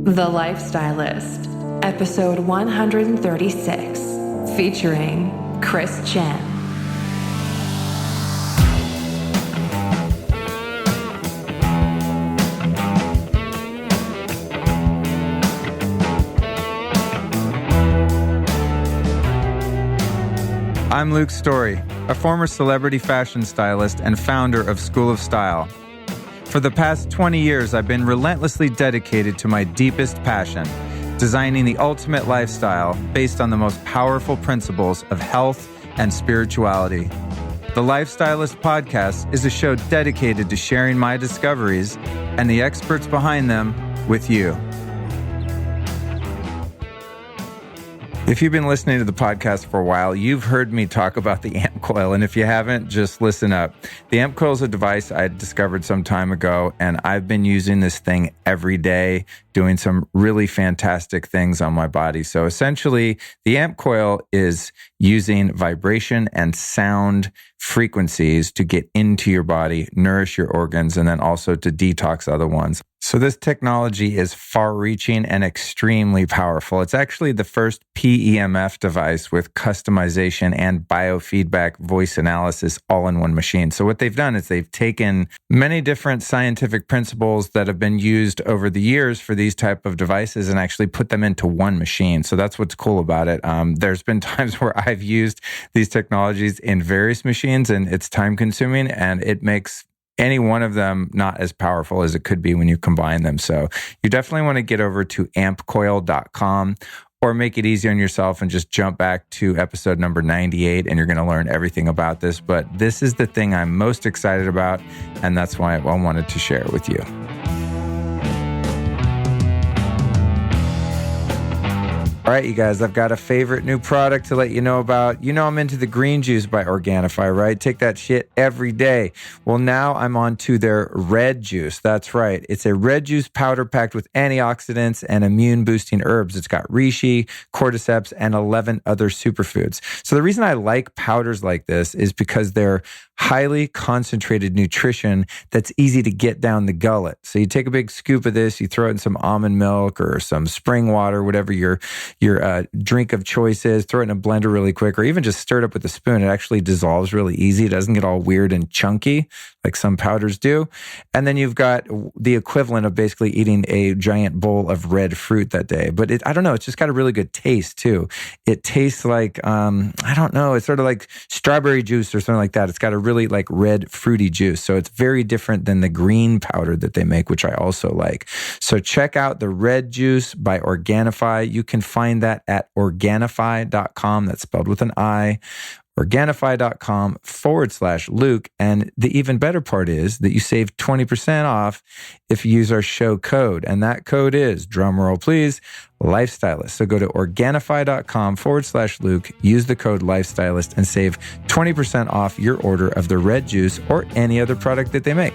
The Lifestylist, episode 136, featuring Chen. I'm Luke Storey, a former celebrity fashion stylist and founder of School of Style. For the past 20 years, I've been relentlessly dedicated to my deepest passion, designing the ultimate lifestyle based on the most powerful principles of health and spirituality. The Lifestylist podcast is a show dedicated to sharing my discoveries and the experts behind them with you. If you've been listening to the podcast for a while, you've heard me talk about the amp coil. And if you haven't, just listen up. The amp coil is a device I discovered some time ago, and I've been using this thing every day, doing some really fantastic things on my body. So essentially, the amp coil is using vibration and sound frequencies to get into your body, nourish your organs, and then also to detox other ones. So this technology is far-reaching and extremely powerful. It's actually the first PEMF device with customization and biofeedback voice analysis all in one machine. So what they've done is they've taken many different scientific principles that have been used over the years for these type of devices and actually put them into one machine. So that's what's cool about it. There's been times where I've used these technologies in various machines and it's time-consuming, and it makes any one of them not as powerful as it could be when you combine them. So you definitely want to get over to ampcoil.com or make it easy on yourself and just jump back to episode number 98 and you're going to learn everything about this. But this is the thing I'm most excited about, and that's why I wanted to share it with you. All right, you guys, I've got a favorite new product to let you know about. You know I'm into the green juice by Organifi, right? Take that shit every day. Well, now I'm on to their red juice. That's right. It's a red juice powder packed with antioxidants and immune-boosting herbs. It's got reishi, cordyceps, and 11 other superfoods. So the reason I like powders like this is because they're highly concentrated nutrition that's easy to get down the gullet. So you take a big scoop of this, you throw it in some almond milk or some spring water, whatever your drink of choice is, throw it in a blender really quick, or even just stir it up with a spoon. It actually dissolves really easy. It doesn't get all weird and chunky like some powders do. And then you've got the equivalent of basically eating a giant bowl of red fruit that day. But I don't know, it's just got a really good taste too. It tastes like, I don't know, it's sort of like strawberry juice or something like that. It's got a really like red fruity juice. So it's very different than the green powder that they make, which I also like. So check out the red juice by Organifi. You can find that at Organifi.com. That's spelled with an I. Organifi.com/Luke. And the even better part is that you save 20% off if you use our show code. And that code is, drumroll please, Lifestylist. So go to Organifi.com/Luke, use the code Lifestylist, and save 20% off your order of the red juice or any other product that they make.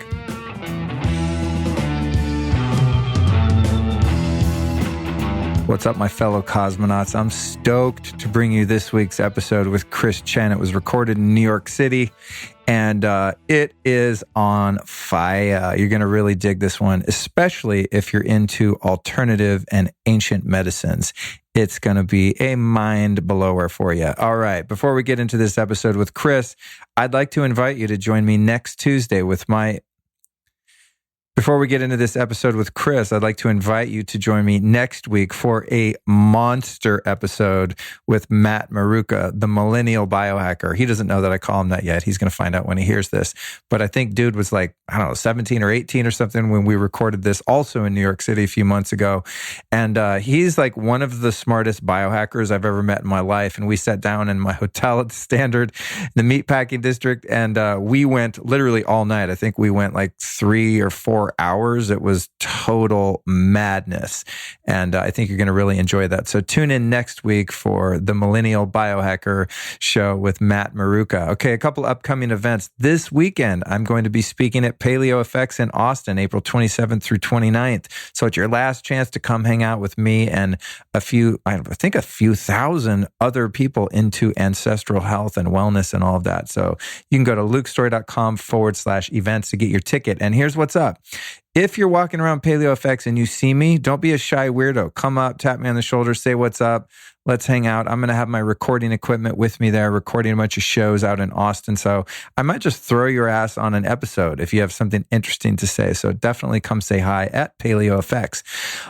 What's up, my fellow cosmonauts? I'm stoked to bring you this week's episode with Chen. It was recorded in New York City, and it is on fire. You're going to really dig this one, especially if you're into alternative and ancient medicines. It's going to be a mind blower for you. All right, before we get into this episode with Chris, I'd like to invite you to join me next Tuesday with my... Before we get into this episode with Chris, I'd like to invite you to join me next week for a monster episode with Matt Maruka, the millennial biohacker. He doesn't know that I call him that yet. He's going to find out when he hears this. But I think dude was like, 17 or 18 or something when we recorded this also in New York City a few months ago. And he's like one of the smartest biohackers I've ever met in my life. And we sat down in my hotel at the Standard, the meatpacking district, and we went literally all night. I think we went like 3 or 4 hours. It was total madness. And I think you're going to really enjoy that. So tune in next week for the Millennial Biohacker show with Matt Maruka. Okay, a couple upcoming events. This weekend, I'm going to be speaking at Paleo Effects in Austin, April 27th through 29th. So it's your last chance to come hang out with me and a few thousand other people into ancestral health and wellness and all of that. So you can go to lukestorey.com/events to get your ticket. And here's what's up. If you're walking around PaleoFX and you see me, don't be a shy weirdo. Come up, tap me on the shoulder, say what's up. Let's hang out. I'm going to have my recording equipment with me there, recording a bunch of shows out in Austin. So I might just throw your ass on an episode if you have something interesting to say. So definitely come say hi at PaleoFX.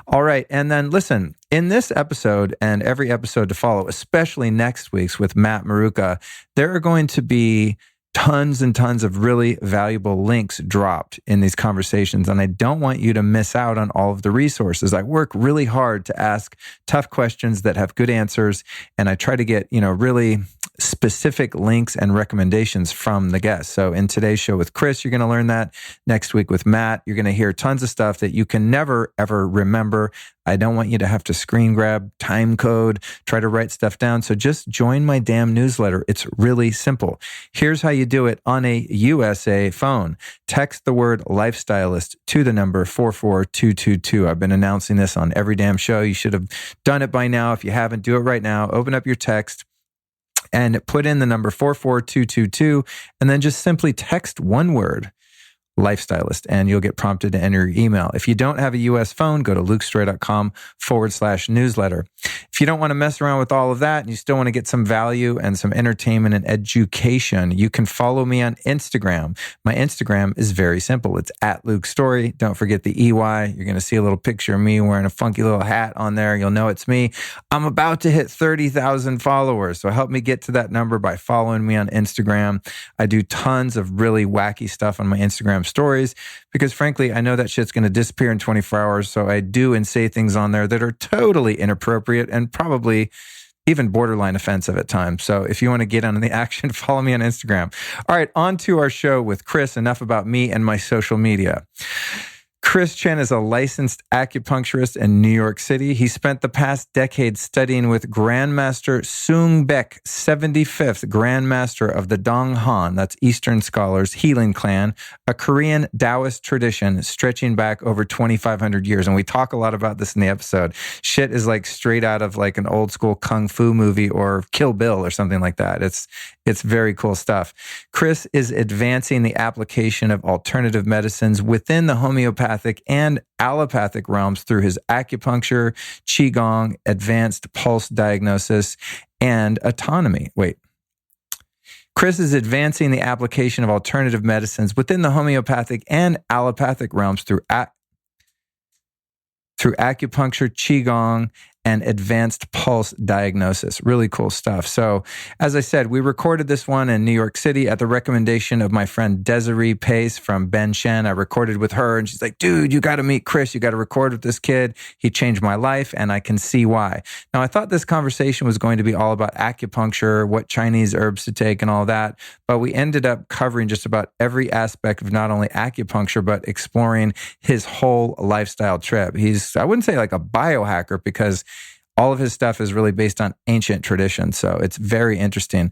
All right. And then listen, in this episode and every episode to follow, especially next week's with Matt Maruka, there are going to be tons and tons of really valuable links dropped in these conversations. And I don't want you to miss out on all of the resources. I work really hard to ask tough questions that have good answers. And I try to get, really specific links and recommendations from the guests. So in today's show with Chris, you're going to learn that. Next week with Matt, you're going to hear tons of stuff that you can never, ever remember. I don't want you to have to screen grab, time code, try to write stuff down. So just join my damn newsletter. It's really simple. Here's how you do it on a USA phone. Text the word lifestylist to the number 44222. I've been announcing this on every damn show. You should have done it by now. If you haven't, do it right now. Open up your text and put in the number 44222 and then just simply text one word, lifestylist, and you'll get prompted to enter your email. If you don't have a US phone, go to lukestorey.com/newsletter. If you don't want to mess around with all of that and you still want to get some value and some entertainment and education, you can follow me on Instagram. My Instagram is very simple. It's at Luke Storey. Don't forget the EY. You're going to see a little picture of me wearing a funky little hat on there. You'll know it's me. I'm about to hit 30,000 followers. So help me get to that number by following me on Instagram. I do tons of really wacky stuff on my Instagram stories because frankly, I know that shit's going to disappear in 24 hours. So I do and say things on there that are totally inappropriate and probably even borderline offensive at times. So if you want to get on the action, follow me on Instagram. All right, on to our show with Chris. Enough about me and my social media. Chris Chen is a licensed acupuncturist in New York City. He spent the past decade studying with Grandmaster Sung Baek, 75th Grandmaster of the Dong Han, that's Eastern Scholars Healing Clan, a Korean Taoist tradition stretching back over 2,500 years. And we talk a lot about this in the episode. Shit is like straight out of like an old school kung fu movie or Kill Bill or something like that. It's very cool stuff. Chris is advancing the application of alternative medicines within the homeopathic and allopathic realms through his acupuncture, Qigong, advanced pulse diagnosis, and autonomy. Chris is advancing the application of alternative medicines within the homeopathic and allopathic realms through acupuncture, Qigong, and advanced pulse diagnosis. Really cool stuff. So, as I said, we recorded this one in New York City at the recommendation of my friend Desiree Pace from Ben Chen. I recorded with her and she's like, dude, you got to meet Chris. You got to record with this kid. He changed my life and I can see why. Now, I thought this conversation was going to be all about acupuncture, what Chinese herbs to take and all that, but we ended up covering just about every aspect of not only acupuncture, but exploring his whole lifestyle trip. He's, I wouldn't say like a biohacker because all of his stuff is really based on ancient tradition. So it's very interesting.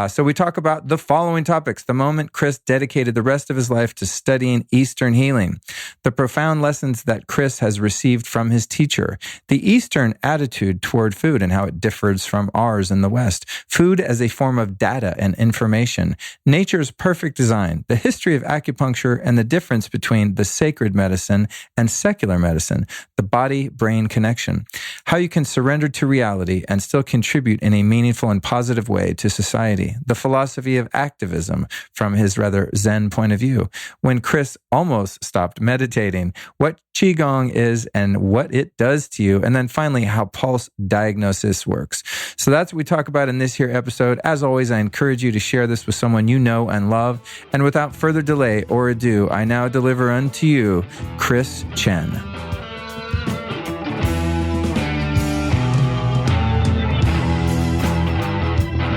So we talk about the following topics. The moment Chris dedicated the rest of his life to studying Eastern healing, the profound lessons that Chris has received from his teacher, the Eastern attitude toward food and how it differs from ours in the West, food as a form of data and information, nature's perfect design, the history of acupuncture and the difference between the sacred medicine and secular medicine, the body-brain connection, how you can surrender to reality and still contribute in a meaningful and positive way to society. The philosophy of activism from his rather Zen point of view. When Chris almost stopped meditating, what Qigong is and what it does to you. And then finally, how pulse diagnosis works. So that's what we talk about in this here episode. As always, I encourage you to share this with someone you know and love. And without further delay or ado, I now deliver unto you Chris Chen.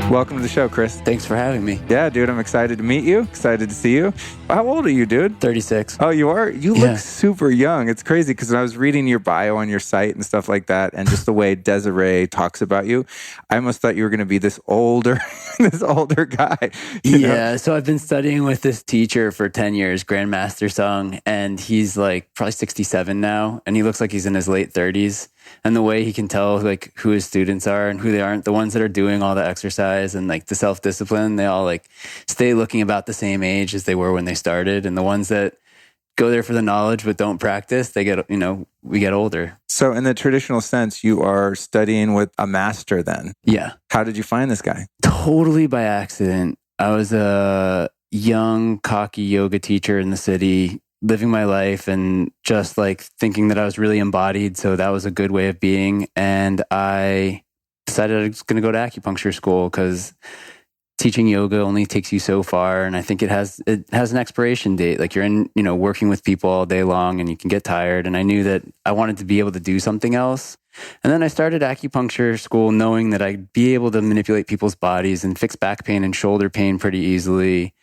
Welcome to the show, Chris. Thanks for having me. Yeah, dude, I'm excited to meet you. Excited to see you. How old are you, dude? 36. Oh, you are? You look super young. It's crazy because when I was reading your bio on your site and stuff like that, and just the way Desiree talks about you, I almost thought you were going to be this older guy. You know? So I've been studying with this teacher for 10 years, Grandmaster Sung, and he's like probably 67 now, and he looks like he's in his late 30s. And the way he can tell like who his students are and who they aren't, the ones that are doing all the exercise and like the self-discipline, they all like stay looking about the same age as they were when they started. And the ones that go there for the knowledge but don't practice, they get, we get older. So in the traditional sense, you are studying with a master then. Yeah. How did you find this guy? Totally by accident. I was a young, cocky yoga teacher in the city, living my life and just like thinking that I was really embodied. So that was a good way of being. And I decided I was going to go to acupuncture school because teaching yoga only takes you so far. And I think it has an expiration date. Like you're in, working with people all day long and you can get tired. And I knew that I wanted to be able to do something else. And then I started acupuncture school knowing that I'd be able to manipulate people's bodies and fix back pain and shoulder pain pretty easily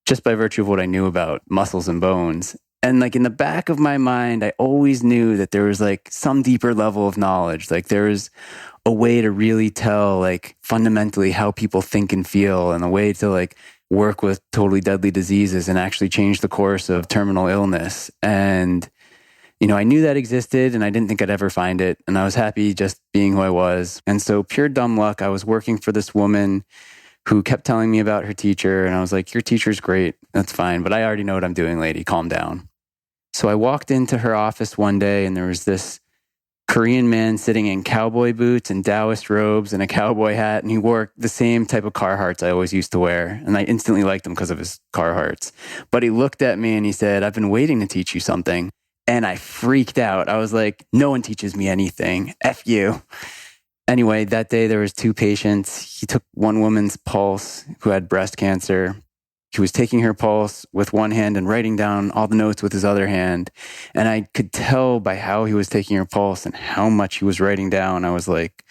just by virtue of what I knew about muscles and bones. And like in the back of my mind, I always knew that there was like some deeper level of knowledge. Like there was a way to really tell like fundamentally how people think and feel, and a way to like work with totally deadly diseases and actually change the course of terminal illness. And, I knew that existed and I didn't think I'd ever find it. And I was happy just being who I was. And so pure dumb luck, I was working for this woman who kept telling me about her teacher. And I was like, your teacher's great. That's fine. But I already know what I'm doing, lady. Calm down. So I walked into her office one day and there was this Korean man sitting in cowboy boots and Taoist robes and a cowboy hat. And he wore the same type of Carhartts I always used to wear. And I instantly liked him because of his Carhartts. But he looked at me and he said, I've been waiting to teach you something. And I freaked out. I was like, no one teaches me anything. F you. Anyway, that day there was 2 patients. He took one woman's pulse who had breast cancer. He was taking her pulse with one hand and writing down all the notes with his other hand. And I could tell by how he was taking her pulse and how much he was writing down. I was like,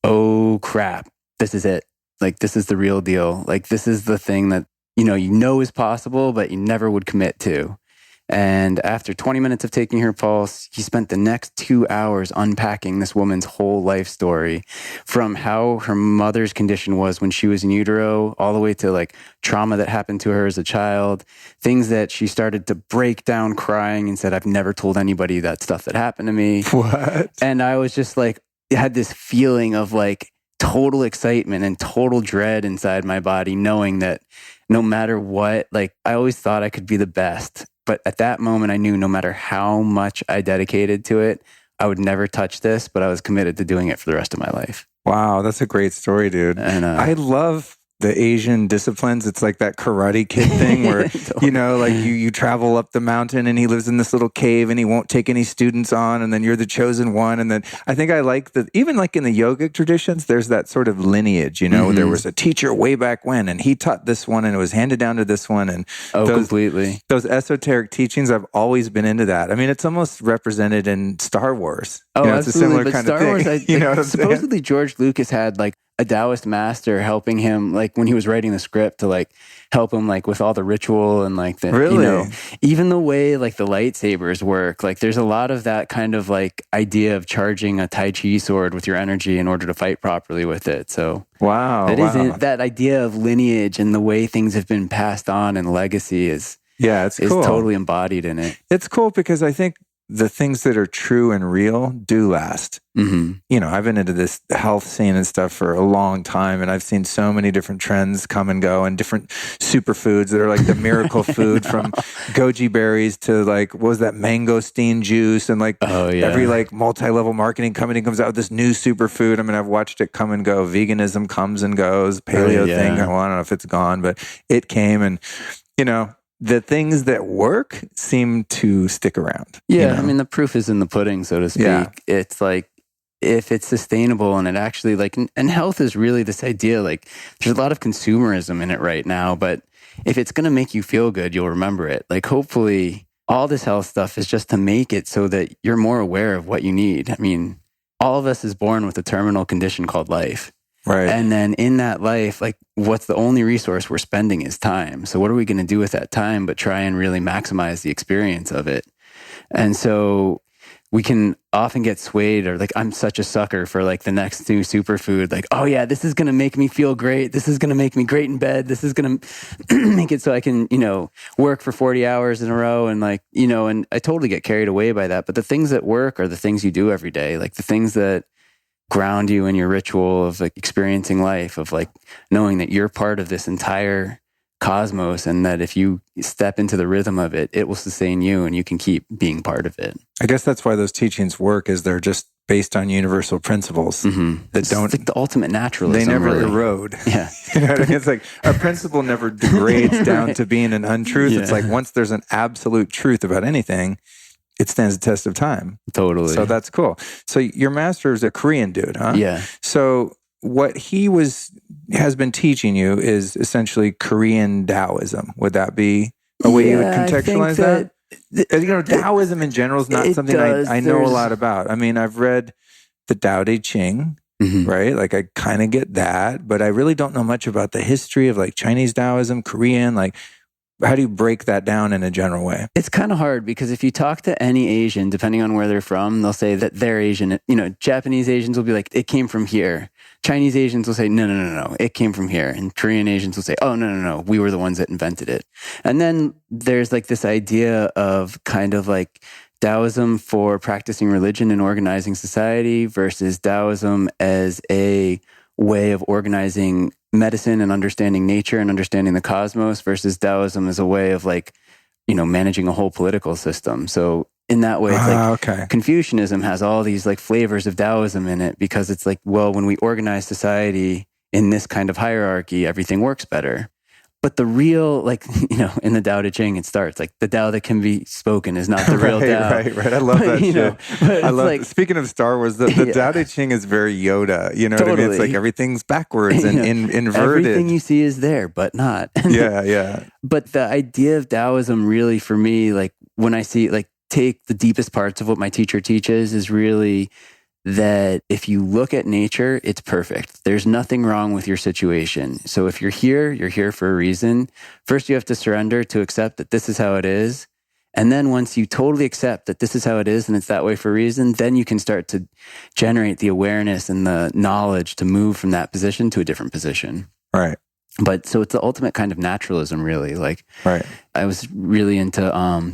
oh crap, this is it. Like, this is the real deal. Like, this is the thing that, you know is possible, but you never would commit to. And after 20 minutes of taking her pulse, he spent the next 2 hours unpacking this woman's whole life story, from how her mother's condition was when she was in utero, all the way to like trauma that happened to her as a child, things that she started to break down crying and said, I've never told anybody that stuff that happened to me. What? And I was just like, had this feeling of like total excitement and total dread inside my body, knowing that no matter what, like I always thought I could be the best. But at that moment, I knew no matter how much I dedicated to it, I would never touch this, but I was committed to doing it for the rest of my life. Wow, that's a great story, dude. And I love the Asian disciplines. It's like that Karate Kid thing where, like you travel up the mountain and he lives in this little cave and he won't take any students on, and then you're the chosen one. And then I think I like even like in the yogic traditions, there's that sort of lineage, there was a teacher way back when and he taught this one and it was handed down to this one. And completely. Those esoteric teachings, I've always been into that. I mean, it's almost represented in Star Wars. Oh, it's absolutely. a similar but kind Star of thing. Wars, supposedly George Lucas had like a Taoist master helping him, like when he was writing the script, to like help him like with all the ritual and like the, really? Even the way like the lightsabers work. Like there's a lot of that kind of like idea of charging a Tai Chi sword with your energy in order to fight properly with it. So wow, that idea of lineage and the way things have been passed on and legacy is cool. Totally embodied in it. It's cool because I think the things that are true and real do last. Mm-hmm. I've been into this health scene and stuff for a long time, and I've seen so many different trends come and go, and different superfoods that are like the miracle food, from goji berries to like, what was that, mangosteen juice, and like every like multi-level marketing company comes out with this new superfood. I mean, I've watched it come and go. Veganism comes and goes. Paleo thing, well, I don't know if it's gone, but it came, and the things that work seem to stick around. Yeah, I mean, the proof is in the pudding, so to speak. Yeah. It's like, if it's sustainable and it actually like, and health is really this idea, like there's a lot of consumerism in it right now, but if it's going to make you feel good, you'll remember it. Like hopefully all this health stuff is just to make it so that you're more aware of what you need. I mean, all of us is born with a terminal condition called life. Right. And then in that life, like what's the only resource we're spending is time. So what are we going to do with that time but try and really maximize the experience of it? And so we can often get swayed, or like, I'm such a sucker for like the next new superfood. Like, oh yeah, this is going to make me feel great. This is going to make me great in bed. This is going to make it so I can, work for 40 hours in a row. And like, and I totally get carried away by that. But the things that work are the things you do every day. Like the things that ground you in your ritual of like experiencing life, of like knowing that you're part of this entire cosmos, and that if you step into the rhythm of it, it will sustain you and you can keep being part of it. I guess that's why those teachings work, is they're just based on universal principles that It's don't, like the ultimate naturalism. they never really. erode. Yeah. You know what I mean? It's like a principle never degrades down Right. to being an untruth. Yeah. It's like once there's an absolute truth about anything, it stands the test of time. Totally. So that's cool. So your master is a Korean dude, huh? Yeah. So what he has been teaching you is essentially Korean Taoism. Would that be a way you would contextualize that? You know, Taoism in general is not something I know a lot about. I mean, I've read the Tao Te Ching, right? Like I kind of get that, but I really don't know much about the history of like Chinese Taoism, Korean. Like, how do you break that down in a general way? It's kind of hard because if you talk to any Asian, depending on where they're from, they'll say that they're Asian. You know, Japanese Asians will be like, it came from here. Chinese Asians will say, no, it came from here. And Korean Asians will say, oh, no, we were the ones that invented it. And then there's like this idea of kind of like Taoism for practicing religion and organizing society versus Taoism as a way of organizing medicine and understanding nature and understanding the cosmos versus Taoism as a way of like, you know, managing a whole political system. So in that way, it's like Confucianism has all these like flavors of Taoism in it because it's like, well, when we organize society in this kind of hierarchy, everything works better. But the real, like, you know, in the Tao Te Ching, it starts like the Tao that can be spoken is not the real Tao. Right. I love that shit. Know, I love, like, speaking of Star Wars, the Tao Te Ching is very Yoda. You know what I mean? It's like everything's backwards and inverted. Everything you see is there, but not. Yeah. But the idea of Taoism really, for me, like when I see, like, take the deepest parts of what my teacher teaches is really that if you look at nature, it's perfect. There's nothing wrong with your situation. So if you're here for a reason. First, you have to surrender to accept that this is how it is. And then once you totally accept that this is how it is and it's that way for a reason, then you can start to generate the awareness and the knowledge to move from that position to a different position. Right. But so it's the ultimate kind of naturalism, really. Like, right. I was really into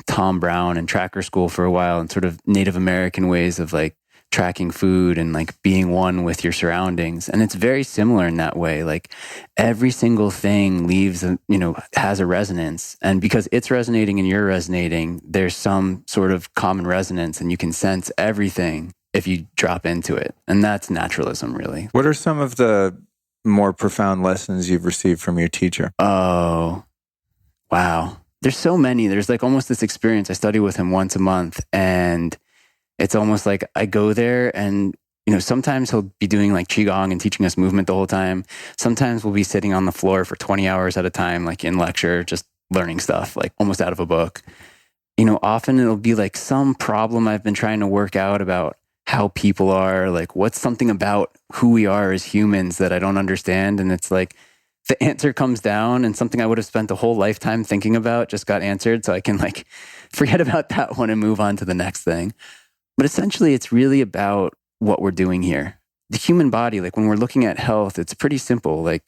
Tom Brown and tracker school for a while and sort of Native American ways of like tracking food and like being one with your surroundings. And it's very similar in that way. Like every single thing has a resonance. And because it's resonating and you're resonating, there's some sort of common resonance and you can sense everything if you drop into it. And that's naturalism, really. What are some of the more profound lessons you've received from your teacher? Oh, wow. There's so many. There's like almost this experience. I study with him once a month and it's almost like I go there and, you know, sometimes he'll be doing like Qigong and teaching us movement the whole time. Sometimes we'll be sitting on the floor for 20 hours at a time, like in lecture, just learning stuff, like almost out of a book. You know, often it'll be like some problem I've been trying to work out about how people are, like what's something about who we are as humans that I don't understand. And it's like the answer comes down and something I would have spent a whole lifetime thinking about just got answered. So I can like forget about that one and move on to the next thing. But essentially, it's really about what we're doing here. The human body, like when we're looking at health, it's pretty simple. Like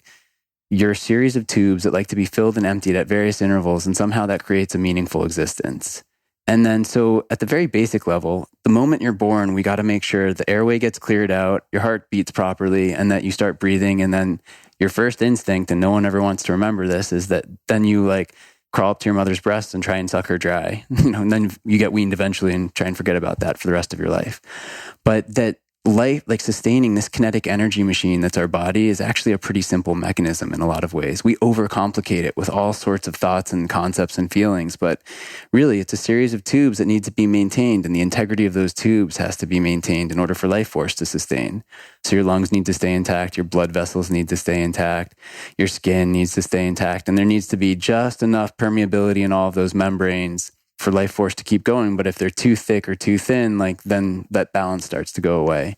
you're a series of tubes that like to be filled and emptied at various intervals, and somehow that creates a meaningful existence. And then, so at the very basic level, the moment you're born, we got to make sure the airway gets cleared out, your heart beats properly, and that you start breathing. And then your first instinct, and no one ever wants to remember this, is that then you like crawl up to your mother's breast and try and suck her dry, you know, and then you get weaned eventually and try and forget about that for the rest of your life. But that life, like sustaining this kinetic energy machine that's our body, is actually a pretty simple mechanism in a lot of ways. We overcomplicate it with all sorts of thoughts and concepts and feelings, but really it's a series of tubes that need to be maintained, and the integrity of those tubes has to be maintained in order for life force to sustain. So your lungs need to stay intact, your blood vessels need to stay intact, your skin needs to stay intact, and there needs to be just enough permeability in all of those membranes for life force to keep going. But if they're too thick or too thin, like then that balance starts to go away.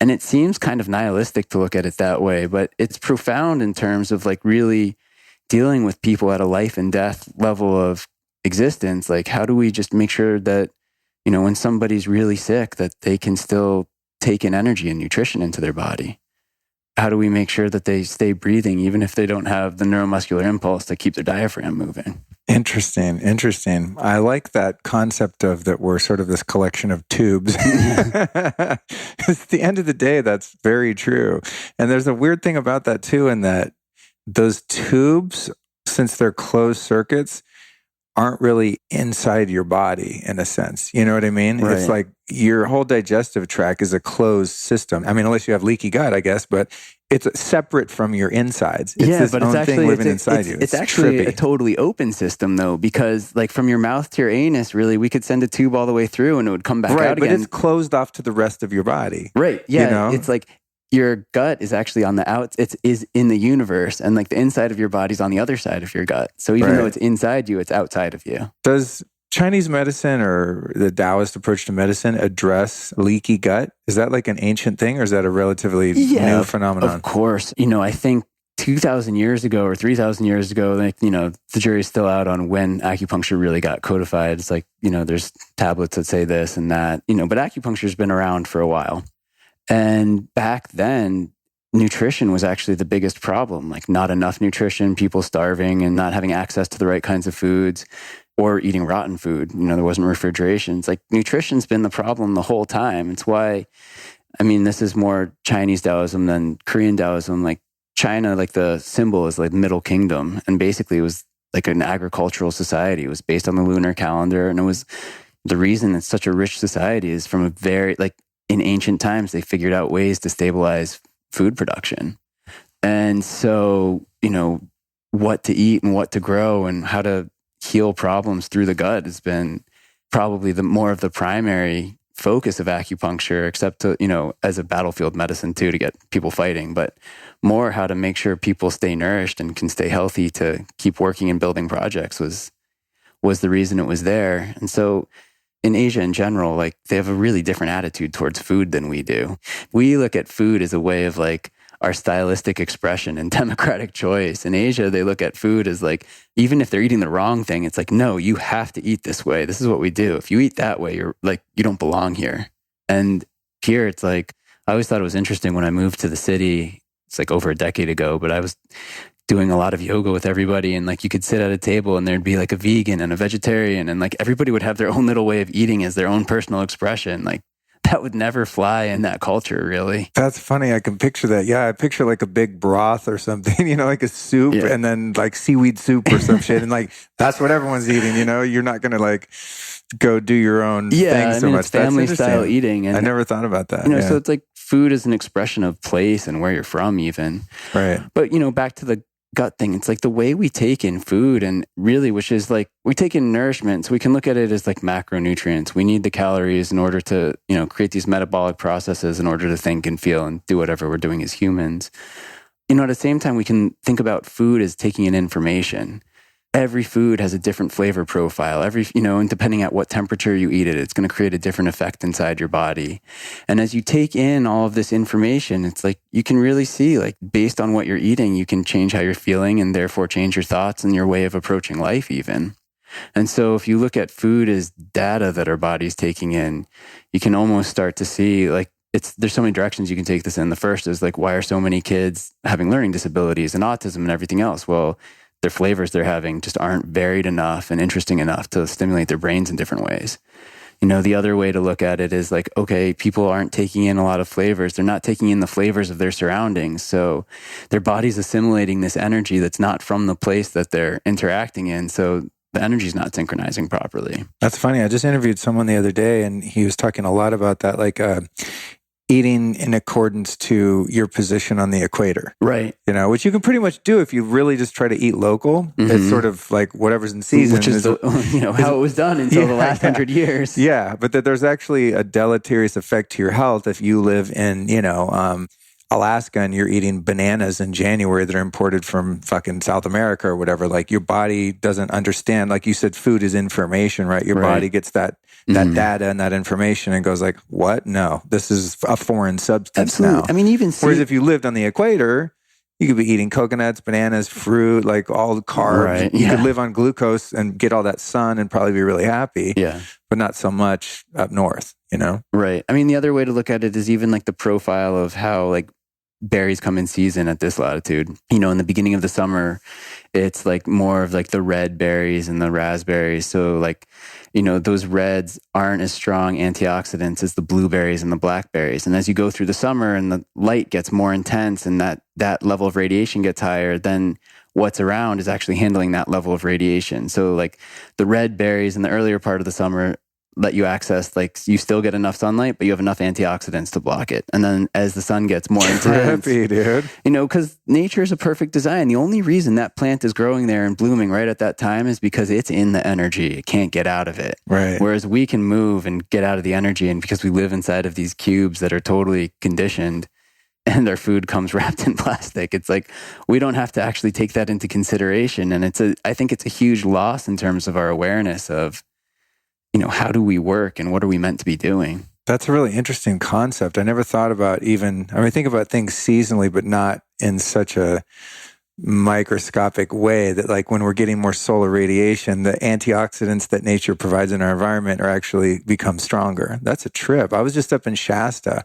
And it seems kind of nihilistic to look at it that way, but it's profound in terms of like really dealing with people at a life and death level of existence. Like how do we just make sure that, you know, when somebody's really sick, that they can still take in energy and nutrition into their body? How do we make sure that they stay breathing even if they don't have the neuromuscular impulse to keep their diaphragm moving? Interesting. I like that concept of that we're sort of this collection of tubes. At the end of the day, that's very true. And there's a weird thing about that too, in that those tubes since they're closed circuits, aren't really inside your body in a sense. You know what I mean? Right. It's like your whole digestive tract is a closed system. I mean, unless you have leaky gut, I guess, but it's separate from your insides. It's this but own it's actually thing living inside you. It's actually trippy. a totally open system though, because like from your mouth to your anus, really, we could send a tube all the way through and it would come back right, out but again. it's closed off to the rest of your body. Right. Yeah. You know? It's like your gut is actually on the out. It is in the universe, and like the inside of your body's on the other side of your gut. So even though it's inside you, it's outside of you. Does Chinese medicine or the Taoist approach to medicine address leaky gut? Is that like an ancient thing, or is that a relatively new phenomenon? Of course. I think 2,000 years ago or 3,000 years ago, like, the jury's still out on when acupuncture really got codified. It's like, there's tablets that say this and that, but acupuncture's been around for a while. And back then, nutrition was actually the biggest problem, like not enough nutrition, people starving and not having access to the right kinds of foods or eating rotten food. There wasn't refrigeration. It's like nutrition's been the problem the whole time. It's why, this is more Chinese Taoism than Korean Taoism. Like China, like the symbol is like Middle Kingdom. And basically it was like an agricultural society. It was based on the lunar calendar. And it was the reason it's such a rich society is from a very, like, in ancient times, they figured out ways to stabilize food production. And so, what to eat and what to grow and how to heal problems through the gut has been probably the more of the primary focus of acupuncture, except to, as a battlefield medicine too, to get people fighting, but more how to make sure people stay nourished and can stay healthy to keep working and building projects was the reason it was there. And so in Asia in general, like they have a really different attitude towards food than we do. We look at food as a way of like our stylistic expression and democratic choice. In Asia, they look at food as like, even if they're eating the wrong thing, it's like, no, you have to eat this way. This is what we do. If you eat that way, you're like, you don't belong here. And here it's like, I always thought it was interesting when I moved to the city, it's like over a decade ago, but I was doing a lot of yoga with everybody, and like you could sit at a table and there'd be like a vegan and a vegetarian, and like everybody would have their own little way of eating as their own personal expression. Like that would never fly in that culture, really. That's funny. I can picture that. Yeah, I picture like a big broth or something, like a soup and then like seaweed soup or some shit. And like, that's what everyone's eating, You're not going to like go do your own thing so much. It's family style eating. And I never thought about that. So it's like food is an expression of place and where you're from even. Right. But, back to the gut thing, it's like the way we take in food, and really, which is like we take in nourishment, so we can look at it as like macronutrients. We need the calories in order to create these metabolic processes in order to think and feel and do whatever we're doing as humans. At the same time, we can think about food as taking in information. Every food has a different flavor profile. And depending at what temperature you eat it, it's going to create a different effect inside your body. And as you take in all of this information, it's like you can really see, like, based on what you're eating, you can change how you're feeling and therefore change your thoughts and your way of approaching life even. And so if you look at food as data that our body's taking in, you can almost start to see, like, there's so many directions you can take this in. The first is like, why are so many kids having learning disabilities and autism and everything else? Well, their flavors they're having just aren't varied enough and interesting enough to stimulate their brains in different ways. The other way to look at it is like, okay, people aren't taking in a lot of flavors. They're not taking in the flavors of their surroundings. So their body's assimilating this energy that's not from the place that they're interacting in. So the energy's not synchronizing properly. That's funny. I just interviewed someone the other day and he was talking a lot about that, like eating in accordance to your position on the equator. Right. Which you can pretty much do if you really just try to eat local. Mm-hmm. It's sort of like whatever's in season. Which is how it was done until the last 100 years. Yeah, but that there's actually a deleterious effect to your health if you live in, Alaska and you're eating bananas in January that are imported from fucking South America or whatever. Like your body doesn't understand. Like you said, food is information, right? Your body gets that data and that information and goes like, what? No, this is a foreign substance now. Whereas if you lived on the equator, you could be eating coconuts, bananas, fruit, like all the carbs. Right. You could live on glucose and get all that sun and probably be really happy. Yeah. But not so much up north, Right. The other way to look at it is even like the profile of how like berries come in season at this latitude. In the beginning of the summer, it's like more of like the red berries and the raspberries. So like, those reds aren't as strong antioxidants as the blueberries and the blackberries. And as you go through the summer and the light gets more intense and that level of radiation gets higher, then what's around is actually handling that level of radiation. So like the red berries in the earlier part of the summer let you access, like you still get enough sunlight, but you have enough antioxidants to block it. And then as the sun gets more intense, Trippy, dude. you know, because nature is a perfect design. The only reason that plant is growing there and blooming right at that time is because it's in the energy. It can't get out of it. Right. Whereas we can move and get out of the energy. And because we live inside of these cubes that are totally conditioned and our food comes wrapped in plastic, it's like we don't have to actually take that into consideration. And I think it's a huge loss in terms of our awareness of, you know, how do we work and what are we meant to be doing? That's a really interesting concept. I never thought about I think about things seasonally, but not in such a microscopic way that like when we're getting more solar radiation, the antioxidants that nature provides in our environment are actually become stronger. That's a trip. I was just up in Shasta.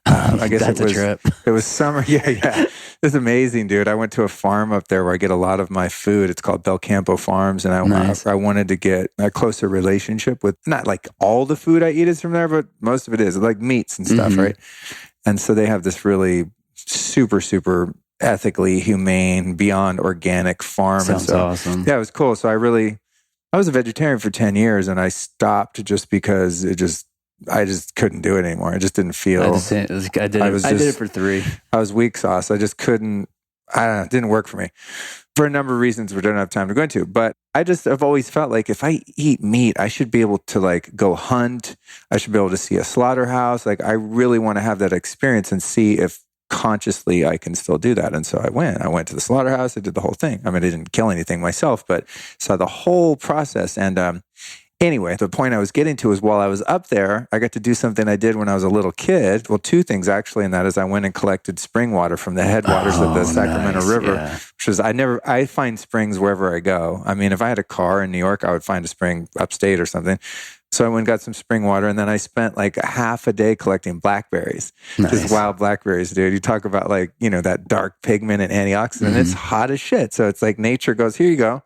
I guess That's a trip. It was summer. Yeah. It's amazing, dude. I went to a farm up there where I get a lot of my food. It's called Belcampo Farms. And I wanted to get a closer relationship with, not like all the food I eat is from there, but most of it is like meats and stuff, right? And so they have this really super, super ethically humane, beyond organic farm. Sounds awesome. Yeah, it was cool. So I was a vegetarian for 10 years and I stopped just because I just couldn't do it anymore. I just didn't feel. I did it for 3. I was weak sauce. I just couldn't. I don't know. It didn't work for me for a number of reasons we don't have time to go into. But I've always felt like if I eat meat, I should be able to like go hunt. I should be able to see a slaughterhouse. Like I really want to have that experience and see if consciously I can still do that. And so I went to the slaughterhouse. I did the whole thing. I mean, I didn't kill anything myself, but saw the whole process. And anyway, the point I was getting to is while I was up there, I got to do something I did when I was a little kid. Well, 2 things actually, and that is I went and collected spring water from the headwaters of the Sacramento River, which is, I find springs wherever I go. I mean, if I had a car in New York, I would find a spring upstate or something. So I went and got some spring water, and then I spent like half a day collecting blackberries. Just wild blackberries, dude. You talk about like, you know, that dark pigment and antioxidant. It's hot as shit. So it's like nature goes, here you go.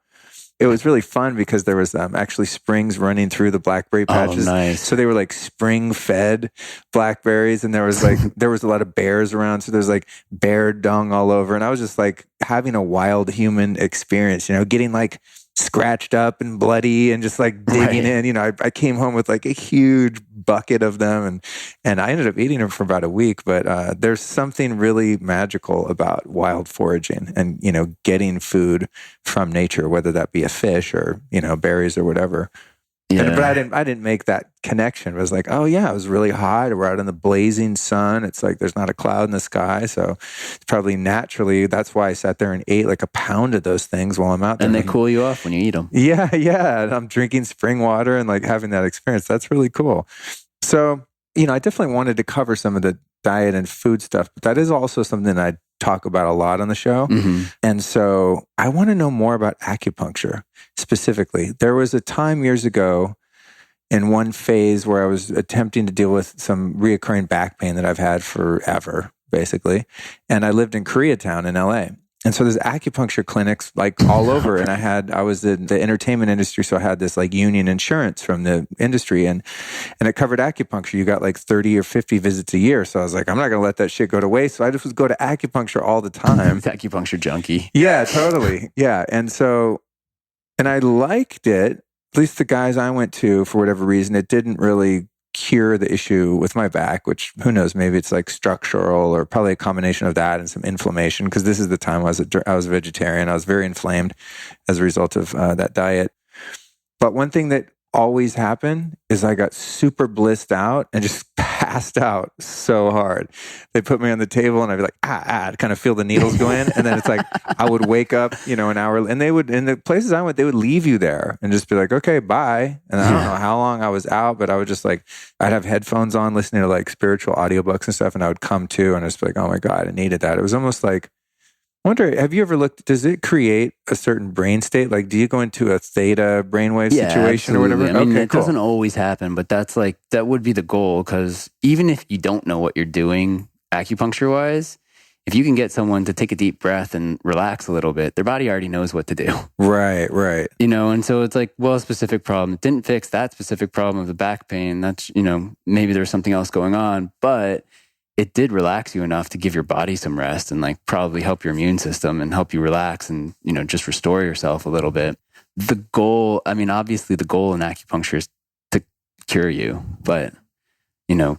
It was really fun because there was actually springs running through the blackberry patches. So they were like spring-fed blackberries, and there was a lot of bears around. So there's like bear dung all over, and I was just like having a wild human experience. You know, getting like scratched up and bloody and just like digging in. You know, I came home with like a huge bucket of them, and I ended up eating them for about a week. But there's something really magical about wild foraging and, you know, getting food from nature, whether that be a fish or, you know, berries or whatever. Yeah. But I didn't make that connection. It was like, oh yeah, it was really hot. We're out in the blazing sun. It's like there's not a cloud in the sky, so it's probably naturally. That's why I sat there and ate like a pound of those things while I'm out there. And they cool you off when you eat them. Yeah. And I'm drinking spring water and like having that experience. That's really cool. So, you know, I definitely wanted to cover some of the diet and food stuff, but that is also something I talk about a lot on the show. And so I want to know more about acupuncture specifically. There was a time years ago in one phase where I was attempting to deal with some reoccurring back pain that I've had forever, basically. And I lived in Koreatown in LA. And so there's acupuncture clinics like all over. And I was in the entertainment industry. So I had this like union insurance from the industry and it covered acupuncture. You got like 30 or 50 visits a year. So I was like, I'm not going to let that shit go to waste. So I just would go to acupuncture all the time. It's acupuncture junkie. Yeah, totally. Yeah. And I liked it. At least the guys I went to, for whatever reason, it didn't really cure the issue with my back, which who knows, maybe it's like structural or probably a combination of that and some inflammation, because this is the time I was a vegetarian. I was very inflamed as a result of that diet. But one thing that always happened is I got super blissed out and just passed out so hard. They put me on the table and I'd be like, I'd kind of feel the needles go in. And then it's like, I would wake up, you know, an hour, and they would, in the places I went, they would leave you there and just be like, okay, bye. And I don't know how long I was out, but I would just like, I'd have headphones on listening to like spiritual audiobooks and stuff. And I would come to and I'd just be like, oh my God, I needed that. It was almost like, I wonder, have you ever looked, does it create a certain brain state? Like, do you go into a theta brainwave situation or whatever? I mean, it doesn't always happen, but that would be the goal. Because even if you don't know what you're doing acupuncture wise, if you can get someone to take a deep breath and relax a little bit, their body already knows what to do. Right. You know, and so it's like, well, a specific problem. It didn't fix that specific problem of the back pain. That's, you know, maybe there's something else going on, but it did relax you enough to give your body some rest and like probably help your immune system and help you relax and, just restore yourself a little bit. The goal, obviously the goal in acupuncture is to cure you, but,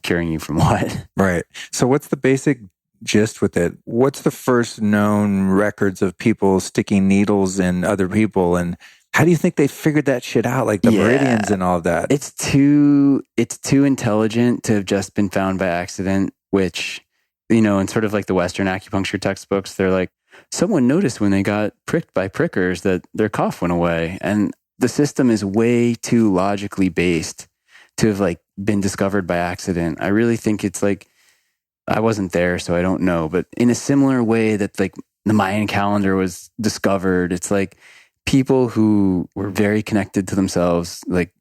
curing you from what? Right. So what's the basic gist with it? What's the first known records of people sticking needles in other people? And how do you think they figured that shit out? Like the meridians and all of that? It's too intelligent to have just been found by accident, which, in sort of like the Western acupuncture textbooks, they're like, someone noticed when they got pricked by prickers that their cough went away. And the system is way too logically based to have like been discovered by accident. I really think it's like, I wasn't there, so I don't know. But in a similar way that like the Mayan calendar was discovered, it's like people who were very connected to themselves, like,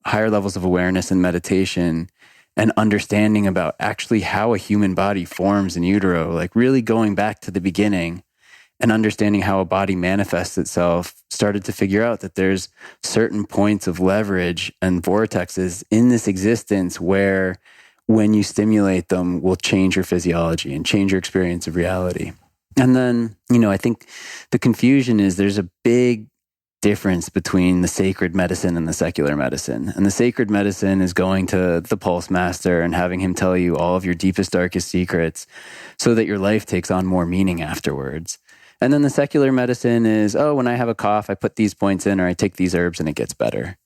higher levels of awareness and meditation and understanding about actually how a human body forms in utero, like really going back to the beginning and understanding how a body manifests itself, started to figure out that there's certain points of leverage and vortexes in this existence where when you stimulate them will change your physiology and change your experience of reality. And then, I think the confusion is there's a big difference between the sacred medicine and the secular medicine. And the sacred medicine is going to the pulse master and having him tell you all of your deepest, darkest secrets so that your life takes on more meaning afterwards. And then the secular medicine is, when I have a cough, I put these points in or I take these herbs and it gets better.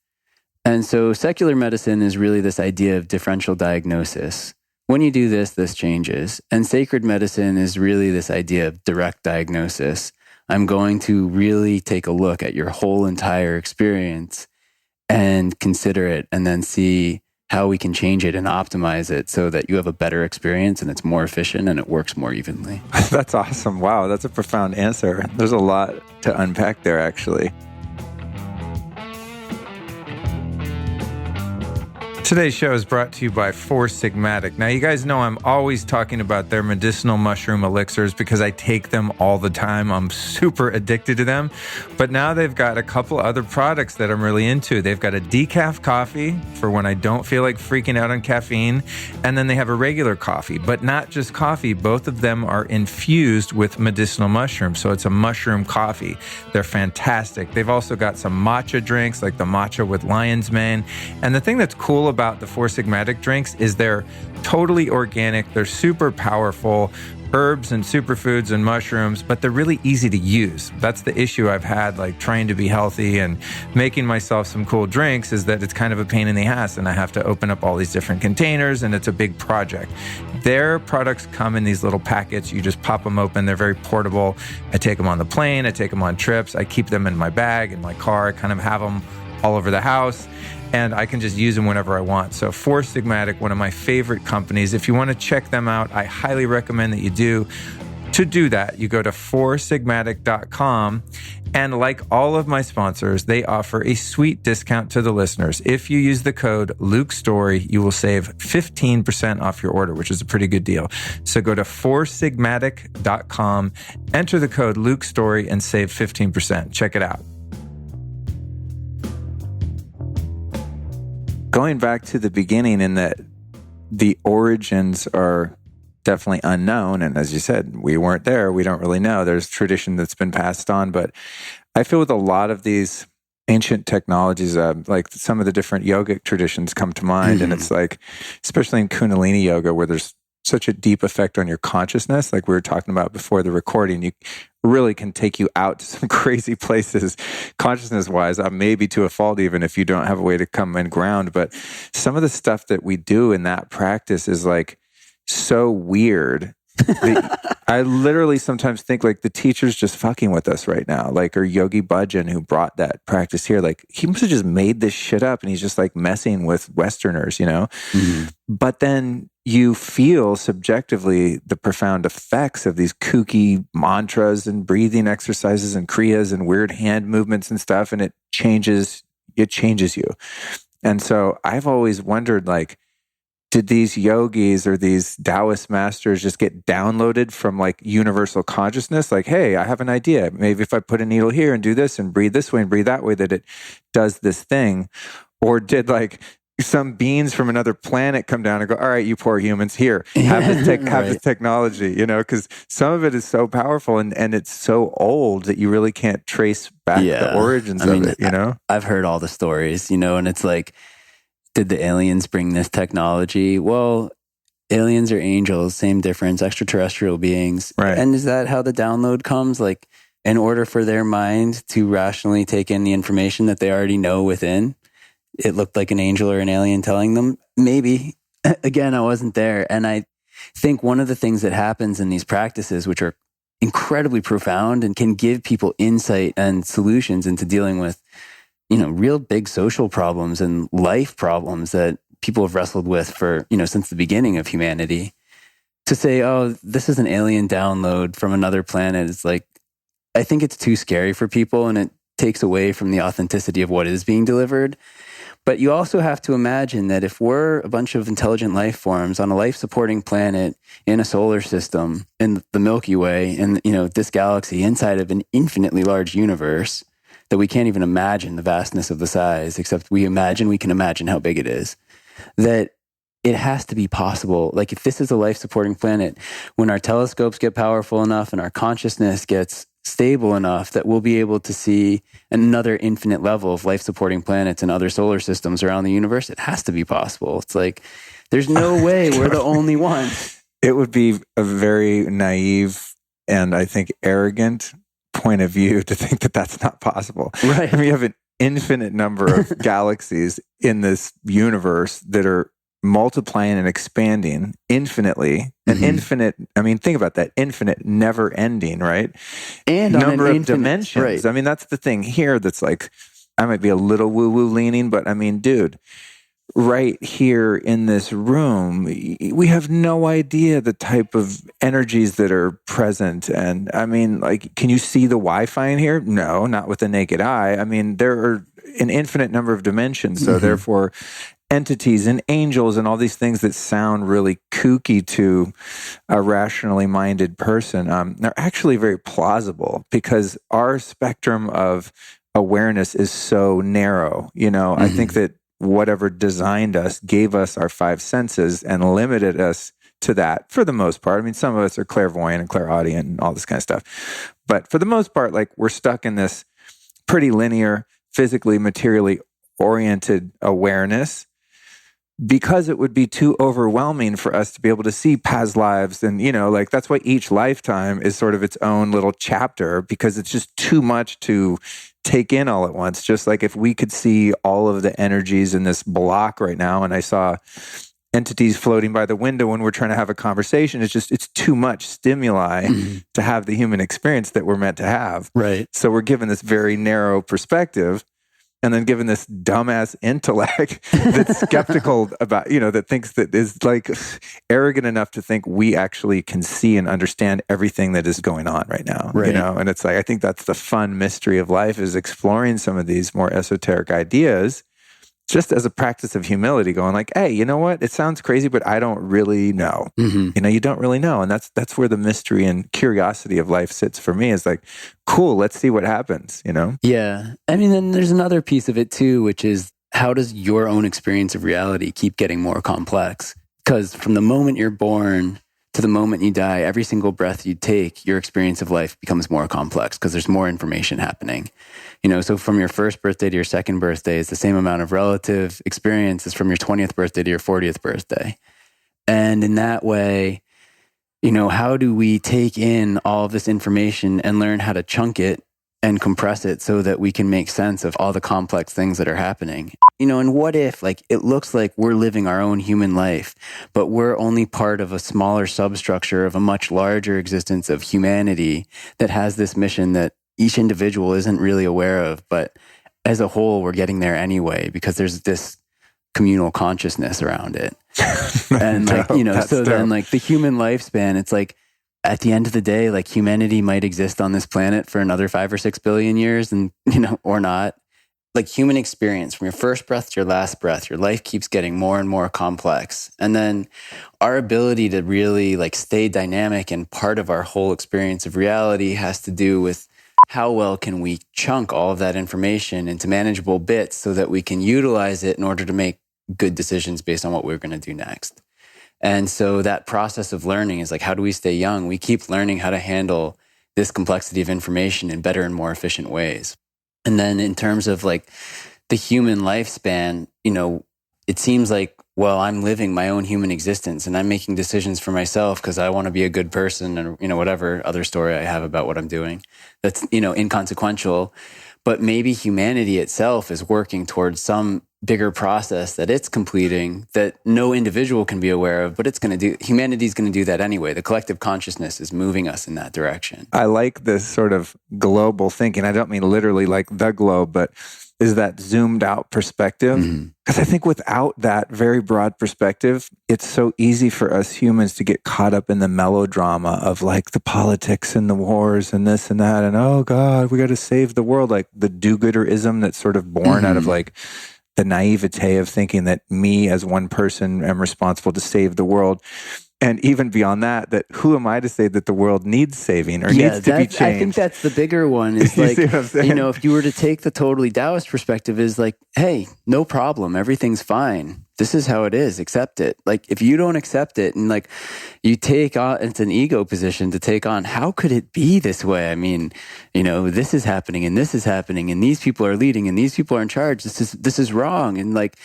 And so secular medicine is really this idea of differential diagnosis. When you do this, this changes. And sacred medicine is really this idea of direct diagnosis. I'm going to really take a look at your whole entire experience and consider it and then see how we can change it and optimize it so that you have a better experience and it's more efficient and it works more evenly. That's awesome. Wow, that's a profound answer. There's a lot to unpack there, actually. Today's show is brought to you by Four Sigmatic. Now, you guys know I'm always talking about their medicinal mushroom elixirs because I take them all the time. I'm super addicted to them. But now they've got a couple other products that I'm really into. They've got a decaf coffee for when I don't feel like freaking out on caffeine. And then they have a regular coffee, but not just coffee. Both of them are infused with medicinal mushrooms. So it's a mushroom coffee. They're fantastic. They've also got some matcha drinks like the matcha with lion's mane. And the thing that's cool about the Four Sigmatic drinks is they're totally organic. They're super powerful herbs and superfoods and mushrooms, but they're really easy to use. That's the issue I've had, like trying to be healthy and making myself some cool drinks, is that it's kind of a pain in the ass and I have to open up all these different containers and it's a big project. Their products come in these little packets. You just pop them open. They're very portable. I take them on the plane. I take them on trips. I keep them in my bag, in my car. I kind of have them all over the house. And I can just use them whenever I want. So Four Sigmatic, one of my favorite companies. If you want to check them out, I highly recommend that you do. To do that, you go to foursigmatic.com. And like all of my sponsors, they offer a sweet discount to the listeners. If you use the code LukeStorey, you will save 15% off your order, which is a pretty good deal. So go to foursigmatic.com, enter the code LukeStorey, and save 15%. Check it out. Going back to the beginning, in that the origins are definitely unknown. And as you said, we weren't there. We don't really know. There's tradition that's been passed on. But I feel with a lot of these ancient technologies, like some of the different yogic traditions come to mind. And it's like, especially in Kundalini yoga, where there's such a deep effect on your consciousness, like we were talking about before the recording, you really can take you out to some crazy places consciousness-wise, maybe to a fault even if you don't have a way to come and ground. But some of the stuff that we do in that practice is like so weird. I literally sometimes think like the teacher's just fucking with us right now, like, or Yogi Bhajan, who brought that practice here. Like, he must have just made this shit up and he's just like messing with Westerners, you know? Mm-hmm. But then you feel subjectively the profound effects of these kooky mantras and breathing exercises and kriyas and weird hand movements and stuff. And it changes you. And so I've always wondered, like, did these yogis or these Taoist masters just get downloaded from like universal consciousness? Like, hey, I have an idea. Maybe if I put a needle here and do this and breathe this way and breathe that way, that it does this thing. Or did like some beings from another planet come down and go, all right, you poor humans, here, have this have this technology, because some of it is so powerful and it's so old that you really can't trace back the origins of it, I've heard all the stories, and it's like, did the aliens bring this technology? Well, aliens are angels, same difference, extraterrestrial beings. Right. And is that how the download comes? Like, in order for their mind to rationally take in the information that they already know within, it looked like an angel or an alien telling them? Maybe. Again, I wasn't there. And I think one of the things that happens in these practices, which are incredibly profound and can give people insight and solutions into dealing with, real big social problems and life problems that people have wrestled with for, since the beginning of humanity. To say, oh, this is an alien download from another planet, it's like, I think it's too scary for people, and it takes away from the authenticity of what is being delivered. But you also have to imagine that if we're a bunch of intelligent life forms on a life-supporting planet in a solar system, in the Milky Way, in this galaxy, inside of an infinitely large universe, that we can't even imagine the vastness of the size, except we can imagine how big it is, that it has to be possible. Like, if this is a life-supporting planet, when our telescopes get powerful enough and our consciousness gets stable enough, that we'll be able to see another infinite level of life-supporting planets and other solar systems around the universe, it has to be possible. It's like, there's no way we're the only ones. It would be a very naive and I think arrogant point of view to think that that's not possible. Right. I mean, you have an infinite number of galaxies in this universe that are multiplying and expanding infinitely. An infinite, I mean, think about that, infinite, never ending, right? And number of infinite, dimensions. right. I mean, that's the thing here that's like, I might be a little woo-woo leaning, but I mean, dude, right here in this room, we have no idea the type of energies that are present. And I mean, like, can you see the Wi-Fi in here? No, not with the naked eye. I mean, there are an infinite number of dimensions. So therefore, entities and angels and all these things that sound really kooky to a rationally minded person, they're actually very plausible because our spectrum of awareness is so narrow. I think that whatever designed us gave us our five senses and limited us to that for the most part. I mean, some of us are clairvoyant and clairaudient and all this kind of stuff. But for the most part, like, we're stuck in this pretty linear, physically, materially oriented awareness because it would be too overwhelming for us to be able to see past lives. And, like, that's why each lifetime is sort of its own little chapter, because it's just too much to take in all at once. Just like if we could see all of the energies in this block right now, and I saw entities floating by the window when we're trying to have a conversation, it's too much stimuli to have the human experience that we're meant to have. Right. So we're given this very narrow perspective, and then given this dumbass intellect that's skeptical about, that thinks that is like arrogant enough to think we actually can see and understand everything that is going on right now. Right. And it's like, I think that's the fun mystery of life, is exploring some of these more esoteric ideas just as a practice of humility, going like, hey, you know what? It sounds crazy, but I don't really know. You don't really know. And that's where the mystery and curiosity of life sits for me, is like, cool, let's see what happens, Yeah. I mean, then there's another piece of it too, which is, how does your own experience of reality keep getting more complex? Because from the moment you're born to the moment you die, every single breath you take, your experience of life becomes more complex because there's more information happening. So from your first birthday to your second birthday is the same amount of relative experience as from your 20th birthday to your 40th birthday. And in that way, how do we take in all of this information and learn how to chunk it and compress it so that we can make sense of all the complex things that are happening? And what if, like, it looks like we're living our own human life, but we're only part of a smaller substructure of a much larger existence of humanity that has this mission that each individual isn't really aware of, but as a whole, we're getting there anyway, because there's this communal consciousness around it. And like, so then like the human lifespan, it's like, at the end of the day, like, humanity might exist on this planet for another 5 or 6 billion years, and, or not. Like, human experience from your first breath to your last breath, your life keeps getting more and more complex. And then our ability to really like stay dynamic and part of our whole experience of reality has to do with how well can we chunk all of that information into manageable bits so that we can utilize it in order to make good decisions based on what we're going to do next. And so that process of learning is like, how do we stay young? We keep learning how to handle this complexity of information in better and more efficient ways. And then in terms of like the human lifespan, it seems like, well, I'm living my own human existence and I'm making decisions for myself because I want to be a good person, and, whatever other story I have about what I'm doing that's, inconsequential. But maybe humanity itself is working towards some bigger process that it's completing that no individual can be aware of, but humanity's going to do that anyway. The collective consciousness is moving us in that direction. I like this sort of global thinking. I don't mean literally like the globe, but is that zoomed out perspective. Because I think without that very broad perspective, it's so easy for us humans to get caught up in the melodrama of like the politics and the wars and this and that. And oh God, we got to save the world. Like the do-gooderism that's sort of born out of like the naivete of thinking that me as one person am responsible to save the world. And even beyond that who am I to say that the world needs saving or needs to be changed? I think that's the bigger one. Is like, if you were to take the totally Taoist perspective, is like, hey, no problem. Everything's fine. This is how it is. Accept it. Like, if you don't accept it and like you take on, it's an ego position to take on, how could it be this way? I mean, this is happening and this is happening and these people are leading and these people are in charge. This is wrong. And like,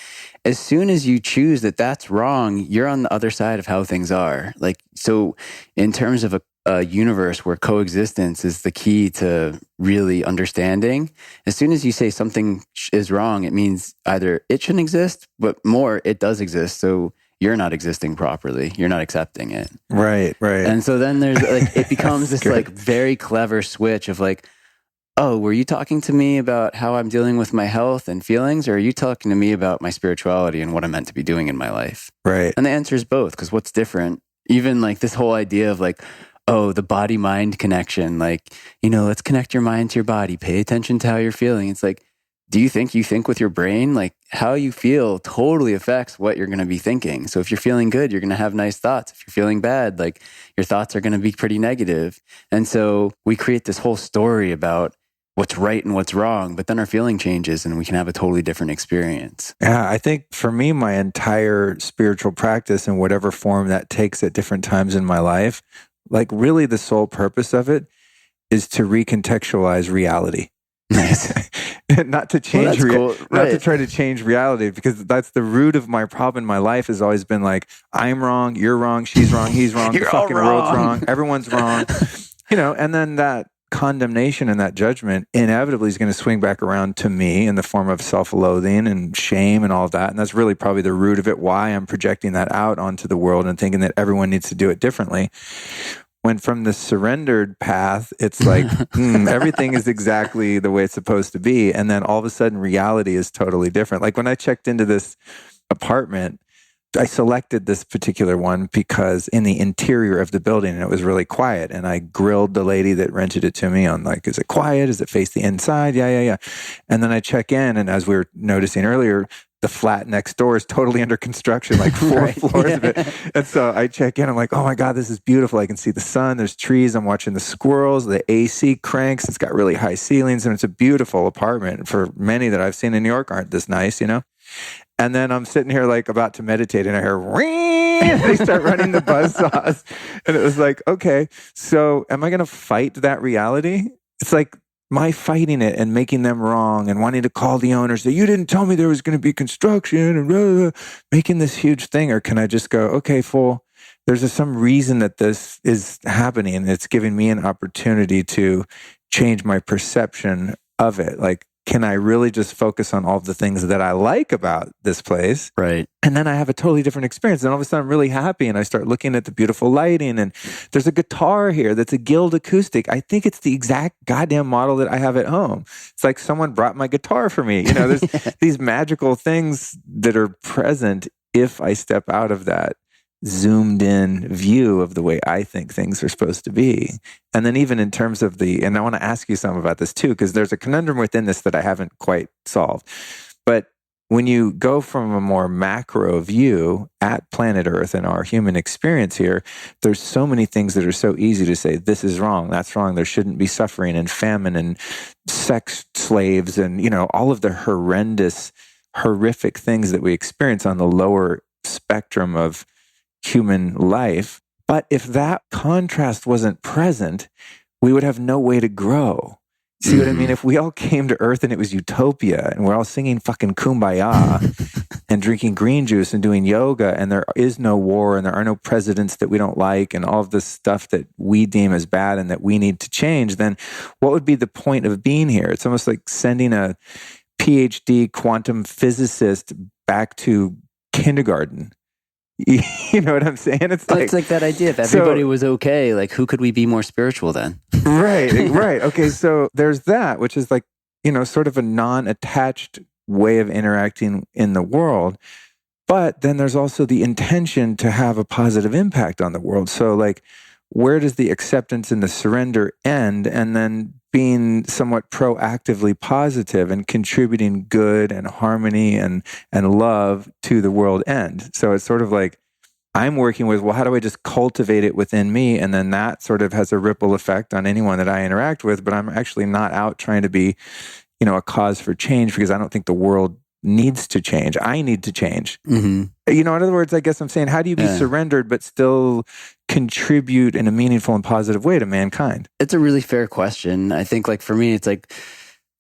as soon as you choose that that's wrong, you're on the other side of how things are. Like, so in terms of a universe where coexistence is the key to really understanding, as soon as you say something is wrong, it means either it shouldn't exist, but more, it does exist. So you're not existing properly. You're not accepting it. Right. And so then there's like, it becomes this like very clever switch of like, oh, were you talking to me about how I'm dealing with my health and feelings, or are you talking to me about my spirituality and what I'm meant to be doing in my life? Right. And the answer is both, because what's different? Even like this whole idea of like, oh, the body-mind connection, like, let's connect your mind to your body, pay attention to how you're feeling. It's like, do you think with your brain? Like, how you feel totally affects what you're going to be thinking. So if you're feeling good, you're going to have nice thoughts. If you're feeling bad, like your thoughts are going to be pretty negative. And so we create this whole story about what's right and what's wrong, but then our feeling changes and we can have a totally different experience. Yeah, I think for me, my entire spiritual practice in whatever form that takes at different times in my life, like really the sole purpose of it is to recontextualize reality. Nice. Not to change not to try to change reality, because that's the root of my problem in my life has always been like, I'm wrong, you're wrong, she's wrong, he's wrong, the fucking world's wrong, everyone's wrong. And then that condemnation and that judgment inevitably is going to swing back around to me in the form of self-loathing and shame and all of that. And that's really probably the root of it, why I'm projecting that out onto the world and thinking that everyone needs to do it differently. When from the surrendered path, it's like, everything is exactly the way it's supposed to be. And then all of a sudden reality is totally different. Like when I checked into this apartment, I selected this particular one because in the interior of the building, it was really quiet. And I grilled the lady that rented it to me on like, is it quiet? Does it face the inside? Yeah. And then I check in. And as we were noticing earlier, the flat next door is totally under construction, like 4 floors of it. And so I check in. I'm like, oh my God, this is beautiful. I can see the sun. There's trees. I'm watching the squirrels. The AC cranks. It's got really high ceilings. And it's a beautiful apartment. For many that I've seen in New York aren't this nice, And then I'm sitting here like about to meditate and I hear, and they start running the buzzsaws. And it was like, okay, so am I going to fight that reality? It's like my fighting it and making them wrong and wanting to call the owners that you didn't tell me there was going to be construction and blah, blah, blah, making this huge thing. Or can I just go, okay, fool, there's some reason that this is happening. And it's giving me an opportunity to change my perception of it. Like, can I really just focus on all the things that I like about this place? Right. And then I have a totally different experience. And all of a sudden I'm really happy. And I start looking at the beautiful lighting. And there's a guitar here that's a Guild acoustic. I think it's the exact goddamn model that I have at home. It's like someone brought my guitar for me. There's these magical things that are present if I step out of that zoomed in view of the way I think things are supposed to be. And then even in terms of and I want to ask you some about this too, because there's a conundrum within this that I haven't quite solved. But when you go from a more macro view at planet Earth and our human experience here, there's so many things that are so easy to say, this is wrong, that's wrong, there shouldn't be suffering and famine and sex slaves and, all of the horrendous horrific things that we experience on the lower spectrum of human life. But if that contrast wasn't present, we would have no way to grow. See what I mean? If we all came to Earth and it was utopia and we're all singing fucking Kumbaya and drinking green juice and doing yoga and there is no war and there are no presidents that we don't like and all of this stuff that we deem as bad and that we need to change, then what would be the point of being here? It's almost like sending a PhD quantum physicist back to kindergarten. You know what I'm saying? It's like that idea. If everybody was okay, like who could we be more spiritual then? Right. Okay. So there's that, which is like, sort of a non-attached way of interacting in the world. But then there's also the intention to have a positive impact on the world. So like, where does the acceptance and the surrender end? And then being somewhat proactively positive and contributing good and harmony and love to the world end. So it's sort of like I'm working with, well, how do I just cultivate it within me? And then that sort of has a ripple effect on anyone that I interact with, but I'm actually not out trying to be, a cause for change because I don't think the world needs to change. I need to change. Mm-hmm. In other words, I guess I'm saying, how do you be surrendered but still contribute in a meaningful and positive way to mankind? It's a really fair question. I think like for me, it's like,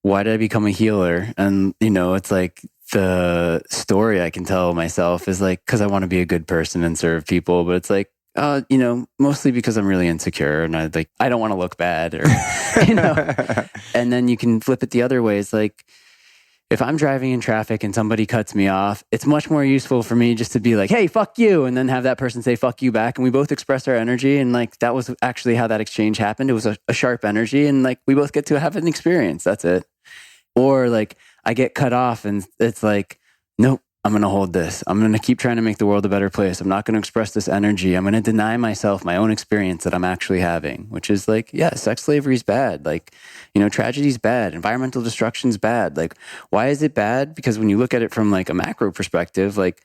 why did I become a healer? And, it's like the story I can tell myself is like, because I want to be a good person and serve people. But it's like, mostly because I'm really insecure and I don't want to look bad or, and then you can flip it the other way. It's like, if I'm driving in traffic and somebody cuts me off, it's much more useful for me just to be like, hey, fuck you. And then have that person say, fuck you back. And we both express our energy. And like, that was actually how that exchange happened. It was a sharp energy. And like, we both get to have an experience. That's it. Or like, I get cut off and it's like, nope, I'm going to hold this. I'm going to keep trying to make the world a better place. I'm not going to express this energy. I'm going to deny myself my own experience that I'm actually having, which is like, yeah, sex slavery is bad. Like, tragedy is bad. Environmental destruction is bad. Like, why is it bad? Because when you look at it from like a macro perspective, like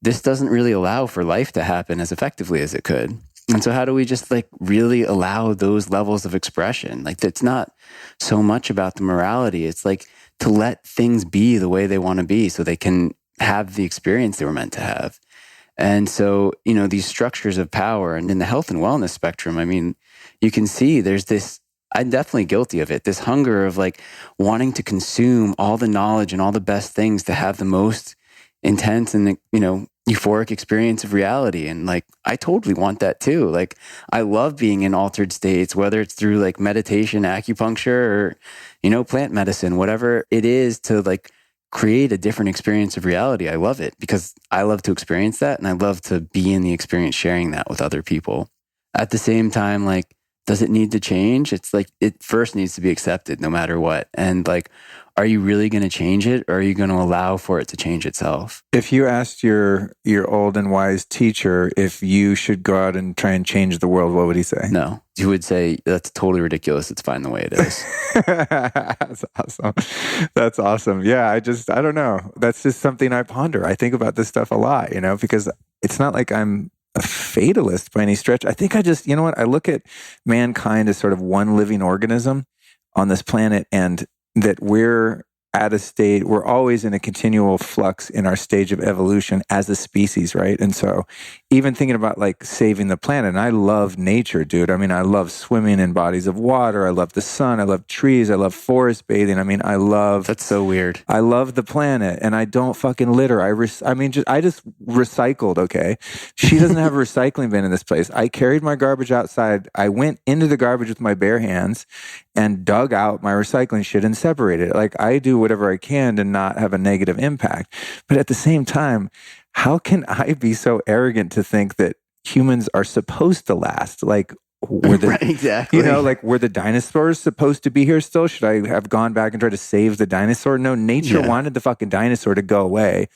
this doesn't really allow for life to happen as effectively as it could. And so how do we just like really allow those levels of expression? Like it's not so much about the morality. It's like to let things be the way they want to be so they can have the experience they were meant to have. And so, these structures of power and in the health and wellness spectrum, I mean, you can see there's this, I'm definitely guilty of it, this hunger of like wanting to consume all the knowledge and all the best things to have the most intense and, euphoric experience of reality. And like, I totally want that too. Like, I love being in altered states, whether it's through like meditation, acupuncture, or, plant medicine, whatever it is to like create a different experience of reality. I love it because I love to experience that. And I love to be in the experience, sharing that with other people. At the same time, like, does it need to change? It's like, it first needs to be accepted no matter what. And like, are you really going to change it or are you going to allow for it to change itself? If you asked your old and wise teacher if you should go out and try and change the world, what would he say? No. He would say, that's totally ridiculous. It's fine the way it is. That's awesome. That's awesome. Yeah, I don't know. That's just something I ponder. I think about this stuff a lot, because it's not like I'm a fatalist by any stretch. I think I just, I look at mankind as sort of one living organism on this planet and that we're at a state, we're always in a continual flux in our stage of evolution as a species, right? And so even thinking about like saving the planet, and I love nature, dude. I mean, I love swimming in bodies of water. I love the sun. I love trees. I love forest bathing. I mean, That's so weird. I love the planet and I don't fucking litter. I just recycled, okay? She doesn't have a recycling bin in this place. I carried my garbage outside. I went into the garbage with my bare hands and dug out my recycling shit and separated it. Like I do whatever I can to not have a negative impact. But at the same time, how can I be so arrogant to think that humans are supposed to last? Like, were the, right, exactly. Were the dinosaurs supposed to be here still? Should I have gone back and tried to save the dinosaur? No, nature wanted the fucking dinosaur to go away.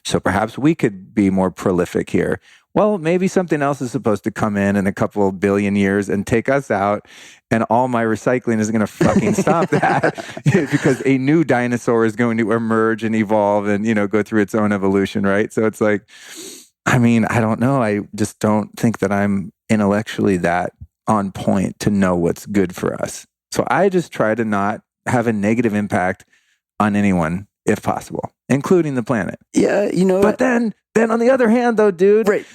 So perhaps we could be more prolific here. Well, maybe something else is supposed to come in a couple of billion years and take us out, and all my recycling is going to fucking stop that because a new dinosaur is going to emerge and evolve and, go through its own evolution, right? So it's like, I mean, I don't know. I just don't think that I'm intellectually that on point to know what's good for us. So I just try to not have a negative impact on anyone if possible, including the planet. Yeah, But then on the other hand, though, dude, right.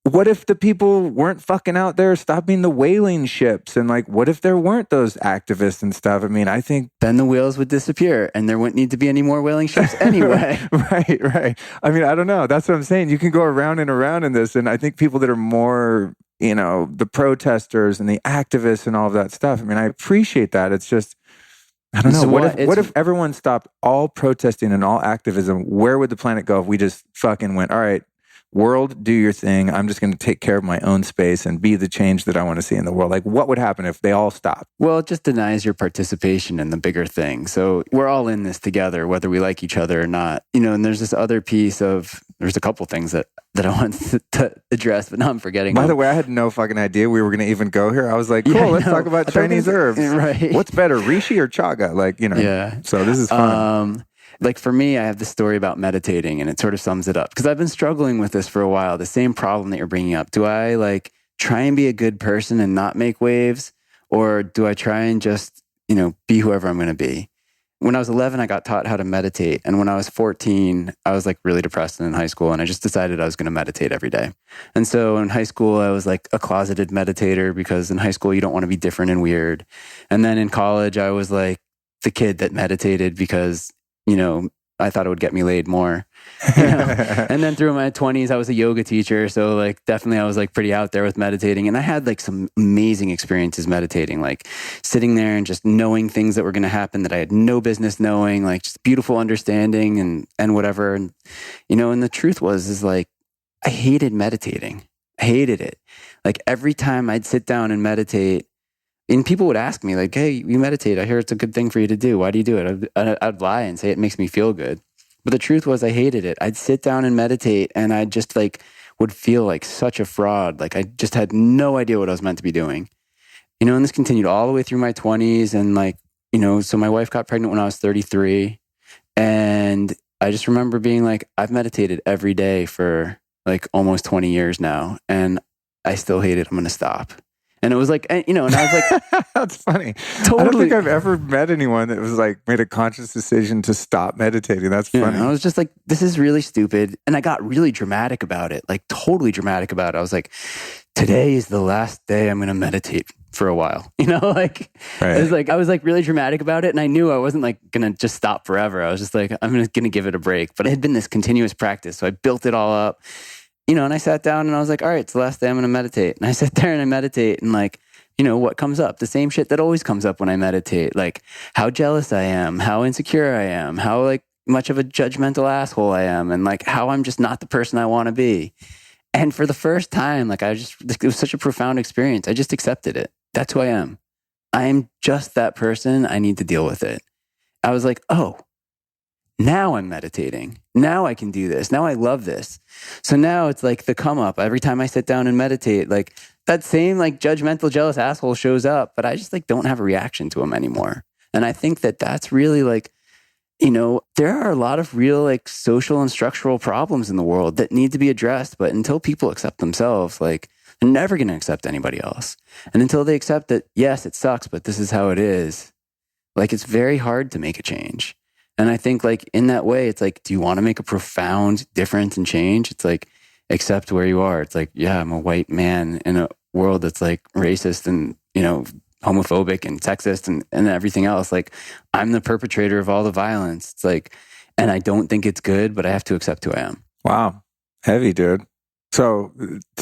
What if the people weren't fucking out there stopping the whaling ships? And like, what if there weren't those activists and stuff? I mean, I think then the whales would disappear and there wouldn't need to be any more whaling ships anyway. Right. I mean, I don't know. That's what I'm saying. You can go around and around in this. And I think people that are more, the protesters and the activists and all of that stuff, I mean, I appreciate that. It's just, I don't know. So what if everyone stopped all protesting and all activism? Where would the planet go if we just fucking went, all right, world, do your thing. I'm just going to take care of my own space and be the change that I want to see in the world. Like, what would happen if they all stopped? Well, it just denies your participation in the bigger thing. So we're all in this together, whether we like each other or not. And there's this other piece there's a couple things that I want to address, but now I'm forgetting. By the way, I had no fucking idea we were going to even go here. I was like, cool, let's talk about Chinese herbs. Right. What's better, reishi or chaga? Like, Yeah. So this is fun. Like for me, I have this story about meditating and it sort of sums it up because I've been struggling with this for a while. The same problem that you're bringing up. Do I like try and be a good person and not make waves? Or do I try and just, be whoever I'm going to be? When I was 11, I got taught how to meditate. And when I was 14, I was like really depressed in high school. And I just decided I was going to meditate every day. And so in high school, I was like a closeted meditator because in high school, you don't want to be different and weird. And then in college, I was like the kid that meditated because I thought it would get me laid more. And then through my 20s, I was a yoga teacher. So like definitely I was like pretty out there with meditating. And I had like some amazing experiences meditating, like sitting there and just knowing things that were going to happen that I had no business knowing, like just beautiful understanding and whatever. And, and the truth is like, I hated meditating. I hated it. Like every time I'd sit down and meditate, and people would ask me like, hey, you meditate. I hear it's a good thing for you to do. Why do you do it? I'd lie and say it makes me feel good. But the truth was I hated it. I'd sit down and meditate and I just like would feel like such a fraud. Like I just had no idea what I was meant to be doing. And this continued all the way through my 20s. And like, so my wife got pregnant when I was 33. And I just remember being like, I've meditated every day for like almost 20 years now. And I still hate it. I'm going to stop. And it was like, and I was like, that's funny. Totally. I don't think I've ever met anyone that was like made a conscious decision to stop meditating. That's funny. I was just like, this is really stupid. And I got really dramatic about it, like totally dramatic about it. I was like, today is the last day I'm going to meditate for a while. Right. I was like really dramatic about it. And I knew I wasn't like going to just stop forever. I was just like, I'm going to give it a break. But it had been this continuous practice. So I built it all up. And I sat down and I was like, all right, it's the last day I'm going to meditate. And I sat there and I meditate and like, what comes up? The same shit that always comes up when I meditate. Like how jealous I am, how insecure I am, how like much of a judgmental asshole I am, and like how I'm just not the person I want to be. And for the first time, like it was such a profound experience. I just accepted it. That's who I am. I am just that person. I need to deal with it. I was like, oh, now I'm meditating. Now I can do this. Now I love this. So now it's like the come up. Every time I sit down and meditate, like that same like judgmental, jealous asshole shows up, but I just like don't have a reaction to him anymore. And I think that that's really like, there are a lot of real like social and structural problems in the world that need to be addressed. But until people accept themselves, like they're never going to accept anybody else. And until they accept that, yes, it sucks, but this is how it is. Like it's very hard to make a change. And I think like in that way, it's like, do you want to make a profound difference and change? It's like, accept where you are. It's like, yeah, I'm a white man in a world that's like racist and, homophobic and sexist and everything else. Like I'm the perpetrator of all the violence. It's like, and I don't think it's good, but I have to accept who I am. Wow. Heavy, dude. So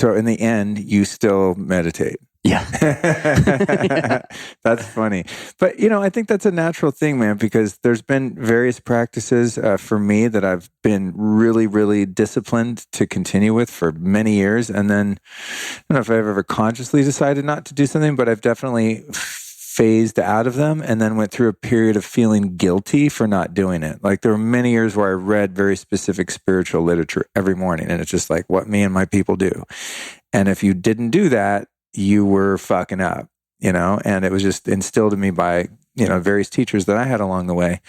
in the end, you still meditate. Yeah. Yeah. That's funny. But, I think that's a natural thing, man, because there's been various practices for me that I've been really, really disciplined to continue with for many years. And then I don't know if I've ever consciously decided not to do something, but I've definitely phased out of them and then went through a period of feeling guilty for not doing it. Like there were many years where I read very specific spiritual literature every morning. And it's just like what me and my people do. And if you didn't do that, you were fucking up, and it was just instilled in me by, various teachers that I had along the way.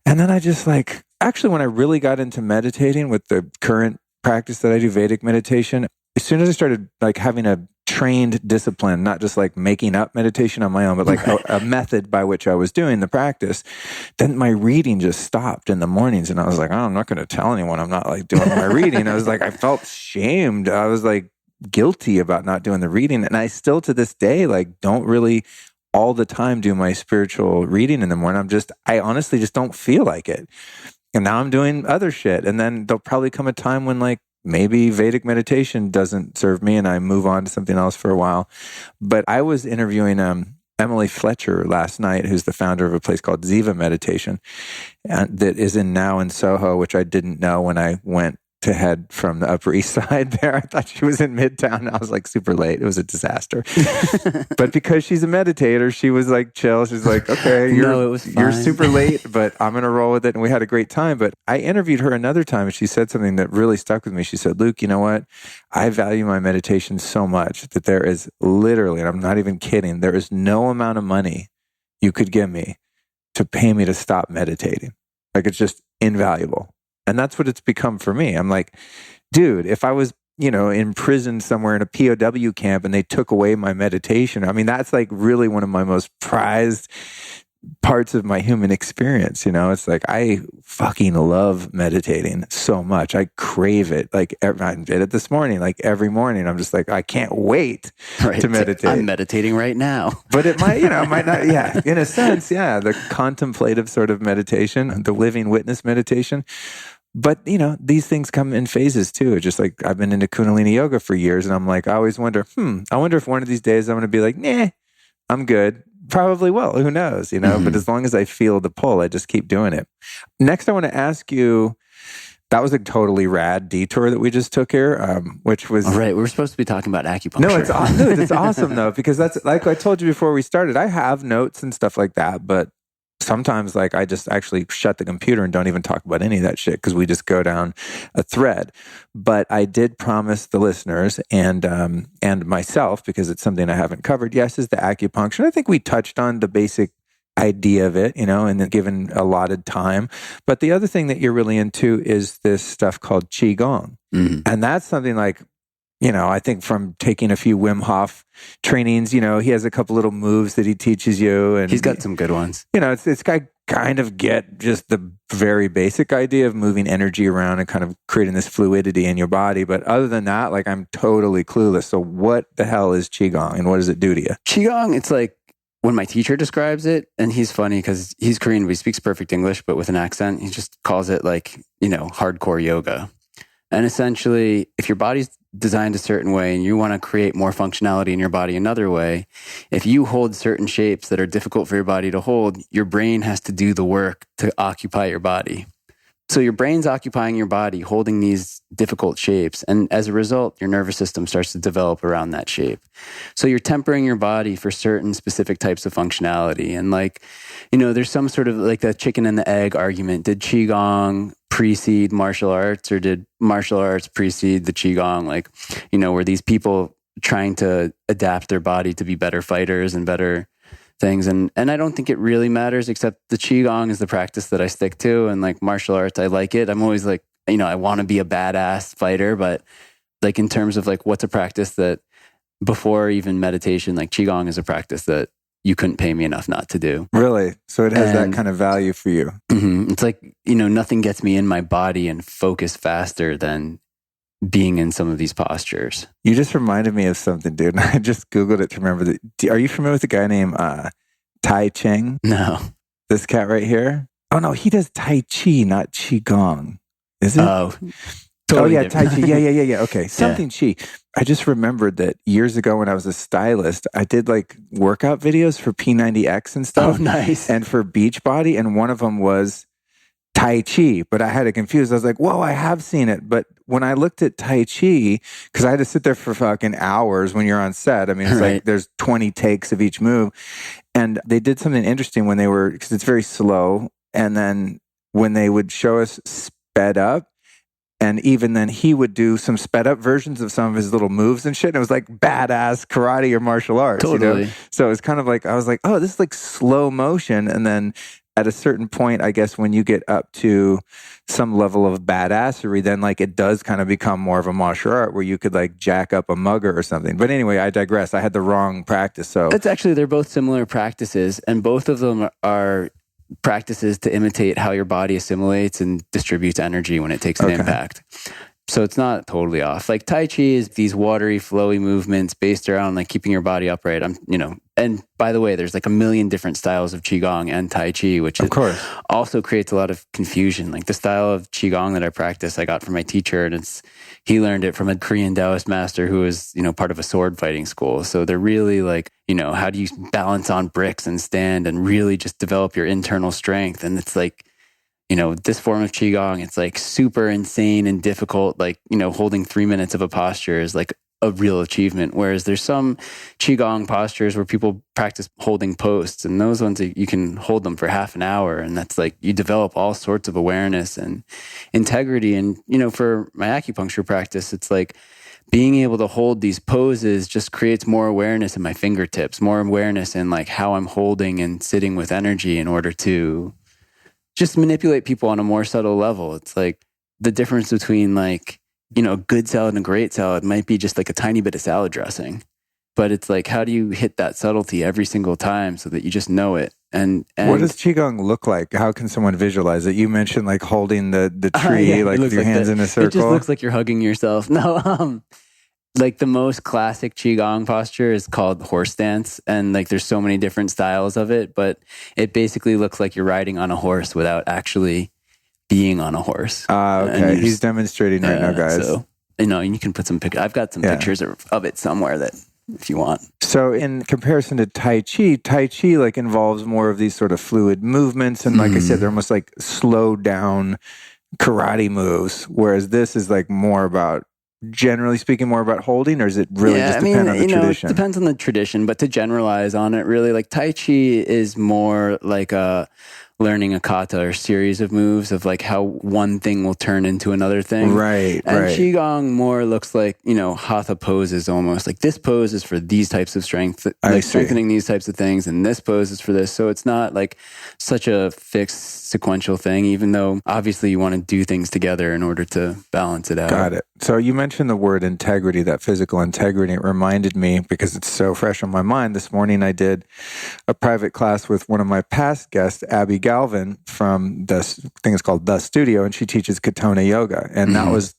And then I just like, actually, when I really got into meditating with the current practice that I do, Vedic meditation, as soon as I started like having a trained discipline, not just like making up meditation on my own, but like a method by which I was doing the practice, then my reading just stopped in the mornings. And I was like, oh, I'm not going to tell anyone I'm not like doing my reading. I was like, I felt shamed. I was like guilty about not doing the reading. And I still to this day, like don't really all the time do my spiritual reading in the morning. I honestly just don't feel like it. And now I'm doing other shit. And then there'll probably come a time when like, maybe Vedic meditation doesn't serve me and I move on to something else for a while. But I was interviewing Emily Fletcher last night, who's the founder of a place called Ziva Meditation, and that is now in Soho, which I didn't know when I went to head from the Upper East Side there. I thought she was in Midtown. I was like super late. It was a disaster. But because she's a meditator, she was like chill. She's like, okay, you're super late, but I'm going to roll with it. And we had a great time. But I interviewed her another time and she said something that really stuck with me. She said, Luke, you know what? I value my meditation so much that there is literally, and I'm not even kidding, there is no amount of money you could give me to pay me to stop meditating. Like it's just invaluable. And that's what it's become for me. I'm like, dude, if I was, in prison somewhere in a POW camp and they took away my meditation, I mean, that's like really one of my most prized parts of my human experience. It's like, I fucking love meditating so much. I crave it. Like I did it this morning, like every morning. I'm just like, I can't wait to meditate. I'm meditating right now. But it might, might not. Yeah. In a sense. Yeah. The contemplative sort of meditation, the living witness meditation. But, these things come in phases too. It's just like I've been into Kundalini yoga for years and I'm like, I always wonder, I wonder if one of these days I'm going to be like, nah, I'm good. Probably will. Who knows, But as long as I feel the pull, I just keep doing it. Next, I want to ask you, that was a totally rad detour that we just took here, which was... All right, we were supposed to be talking about acupuncture. No, it's awesome though, because that's, like I told you before we started, I have notes and stuff like that, but sometimes like I just actually shut the computer and don't even talk about any of that shit because we just go down a thread. But I did promise the listeners and myself, because it's something I haven't covered, yes, is the acupuncture. I think we touched on the basic idea of it, and then given allotted time. But the other thing that you're really into is this stuff called Qigong. Mm-hmm. And that's something like, I think from taking a few Wim Hof trainings, he has a couple little moves that he teaches you. And he's got some good ones. It's kind of get just the very basic idea of moving energy around and kind of creating this fluidity in your body. But other than that, like I'm totally clueless. So what the hell is Qigong and what does it do to you? Qigong, it's like when my teacher describes it, and he's funny because he's Korean, but he speaks perfect English, but with an accent, he just calls it like, hardcore yoga. And essentially, if your body's designed a certain way and you want to create more functionality in your body another way, if you hold certain shapes that are difficult for your body to hold, your brain has to do the work to occupy your body. So your brain's occupying your body, holding these difficult shapes. And as a result, your nervous system starts to develop around that shape. So you're tempering your body for certain specific types of functionality. And like, there's some sort of like the chicken and the egg argument. Did Qigong precede martial arts or did martial arts precede the Qigong? Like, were these people trying to adapt their body to be better fighters and better things? And I don't think it really matters, except the Qigong is the practice that I stick to. And like martial arts, I like it. I'm always like, I want to be a badass fighter, but like in terms of like what's a practice that before even meditation, like Qigong is a practice that you couldn't pay me enough not to do. Really? So it has that kind of value for you. Mm-hmm. It's like, nothing gets me in my body and focus faster than being in some of these postures. You just reminded me of something, dude. I just Googled it to remember that. Are you familiar with a guy named Tai Cheng? No. This cat right here? Oh no, he does Tai Chi, not Qigong. Is it? Oh, totally yeah, different. Tai Chi. Yeah. Okay. Something Chi. I just remembered that years ago when I was a stylist, I did like workout videos for P90X and stuff. Oh, nice. And for Beachbody. And one of them was Tai Chi, but I had it confused. I was like, whoa, I have seen it. But when I looked at Tai Chi, because I had to sit there for fucking hours when you're on set. I mean, it's like there's 20 takes of each move. And they did something interesting when they were, because it's very slow. And then when they would show us sped up, and even then he would do some sped up versions of some of his little moves and shit. And it was like badass karate or martial arts. Totally. So it was kind of like, I was like, oh, this is like slow motion. And then at a certain point, I guess when you get up to some level of badassery, then like it does kind of become more of a martial art where you could like jack up a mugger or something. But anyway, I digress. I had the wrong practice. So it's actually, they're both similar practices, and both of them are practices to imitate how your body assimilates and distributes energy when it takes an impact. So it's not totally off. Like Tai Chi is these watery, flowy movements based around like keeping your body upright. And by the way, there's like a million different styles of Qigong and Tai Chi, which of course also creates a lot of confusion. Like the style of Qigong that I practice, I got from my teacher, and he learned it from a Korean Taoist master who was, part of a sword fighting school. So they're really like, how do you balance on bricks and stand and really just develop your internal strength? And it's like, this form of Qigong, it's like super insane and difficult. Like, holding 3 minutes of a posture is like a real achievement. Whereas there's some Qigong postures where people practice holding posts, and those ones you can hold them for half an hour. And that's like, you develop all sorts of awareness and integrity. And, for my acupuncture practice, it's like being able to hold these poses just creates more awareness in my fingertips, more awareness in like how I'm holding and sitting with energy in order to just manipulate people on a more subtle level. It's like the difference between like, good salad and a great salad might be just like a tiny bit of salad dressing. But it's like, how do you hit that subtlety every single time so that you just know it? And what does Qigong look like? How can someone visualize it? You mentioned like holding the tree, like with your hands in a circle. It just looks like you're hugging yourself. No, like the most classic Qigong posture is called horse stance. And like there's so many different styles of it, but it basically looks like you're riding on a horse without actually being on a horse. Okay. He's demonstrating right now, guys. So, you can put some pictures. I've got some pictures of it somewhere that if you want. So in comparison to Tai Chi like involves more of these sort of fluid movements. And like I said, they're almost like slowed down karate moves. Whereas this is like more about, generally speaking, more about holding, or is it really just depend on the tradition? It depends on the tradition, but to generalize on it, really, like Tai Chi is more like learning a kata or series of moves of like how one thing will turn into another thing. Right. And Qigong more looks like, hatha poses almost. Like this pose is for these types of strength, like strengthening these types of things, and this pose is for this. So it's not like such a fixed sequential thing, even though obviously you want to do things together in order to balance it out. Got it. So you mentioned the word integrity, that physical integrity. It reminded me, because it's so fresh on my mind, this morning I did a private class with one of my past guests, Abby Galvin, from I think it's called The Studio, and she teaches Katona Yoga. And that was,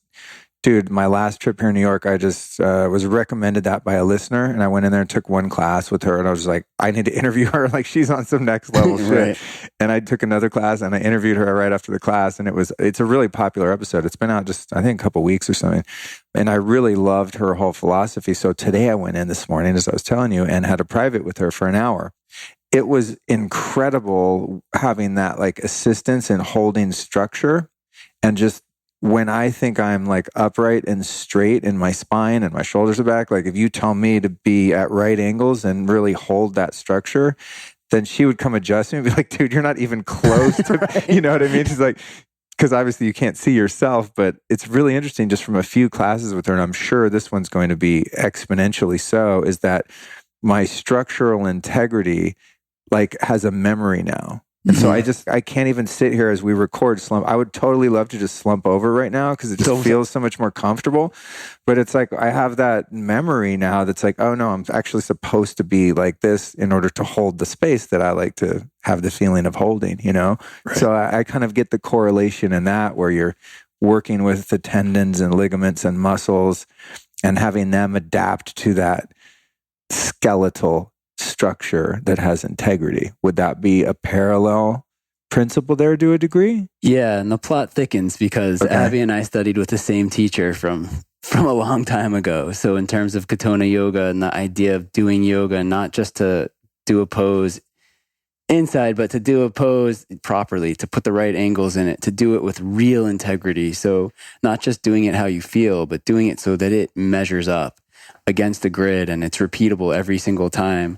dude, my last trip here in New York, I just was recommended that by a listener, and I went in there and took one class with her, and I was like, I need to interview her. Like, she's on some next level shit. Right. And I took another class, and I interviewed her right after the class, and it's a really popular episode. It's been out just, I think, a couple weeks or something. And I really loved her whole philosophy. So today I went in this morning, as I was telling you, and had a private with her for an hour. It was incredible having that like assistance in holding structure, and just when I think I'm like upright and straight in my spine and my shoulders are back, like if you tell me to be at right angles and really hold that structure, then she would come adjust me and be like, dude, you're not even close to, Right. You know what I mean? She's like, because obviously you can't see yourself, but it's really interesting just from a few classes with her, and I'm sure this one's going to be exponentially so, is that my structural integrity like has a memory now. And so I can't even sit here as we record slump. I would totally love to just slump over right now because it just feels so much more comfortable. But it's like I have that memory now that's like, oh no, I'm actually supposed to be like this in order to hold the space that I like to have the feeling of holding, Right. So I kind of get the correlation in that, where you're working with the tendons and ligaments and muscles and having them adapt to that skeletal structure that has integrity. Would that be a parallel principle there to a degree? Yeah, and the plot thickens because Abby and I studied with the same teacher from a long time ago. So in terms of Katona Yoga and the idea of doing yoga, not just to do a pose inside, but to do a pose properly, to put the right angles in it, to do it with real integrity. So not just doing it how you feel, but doing it so that it measures up against the grid and it's repeatable every single time.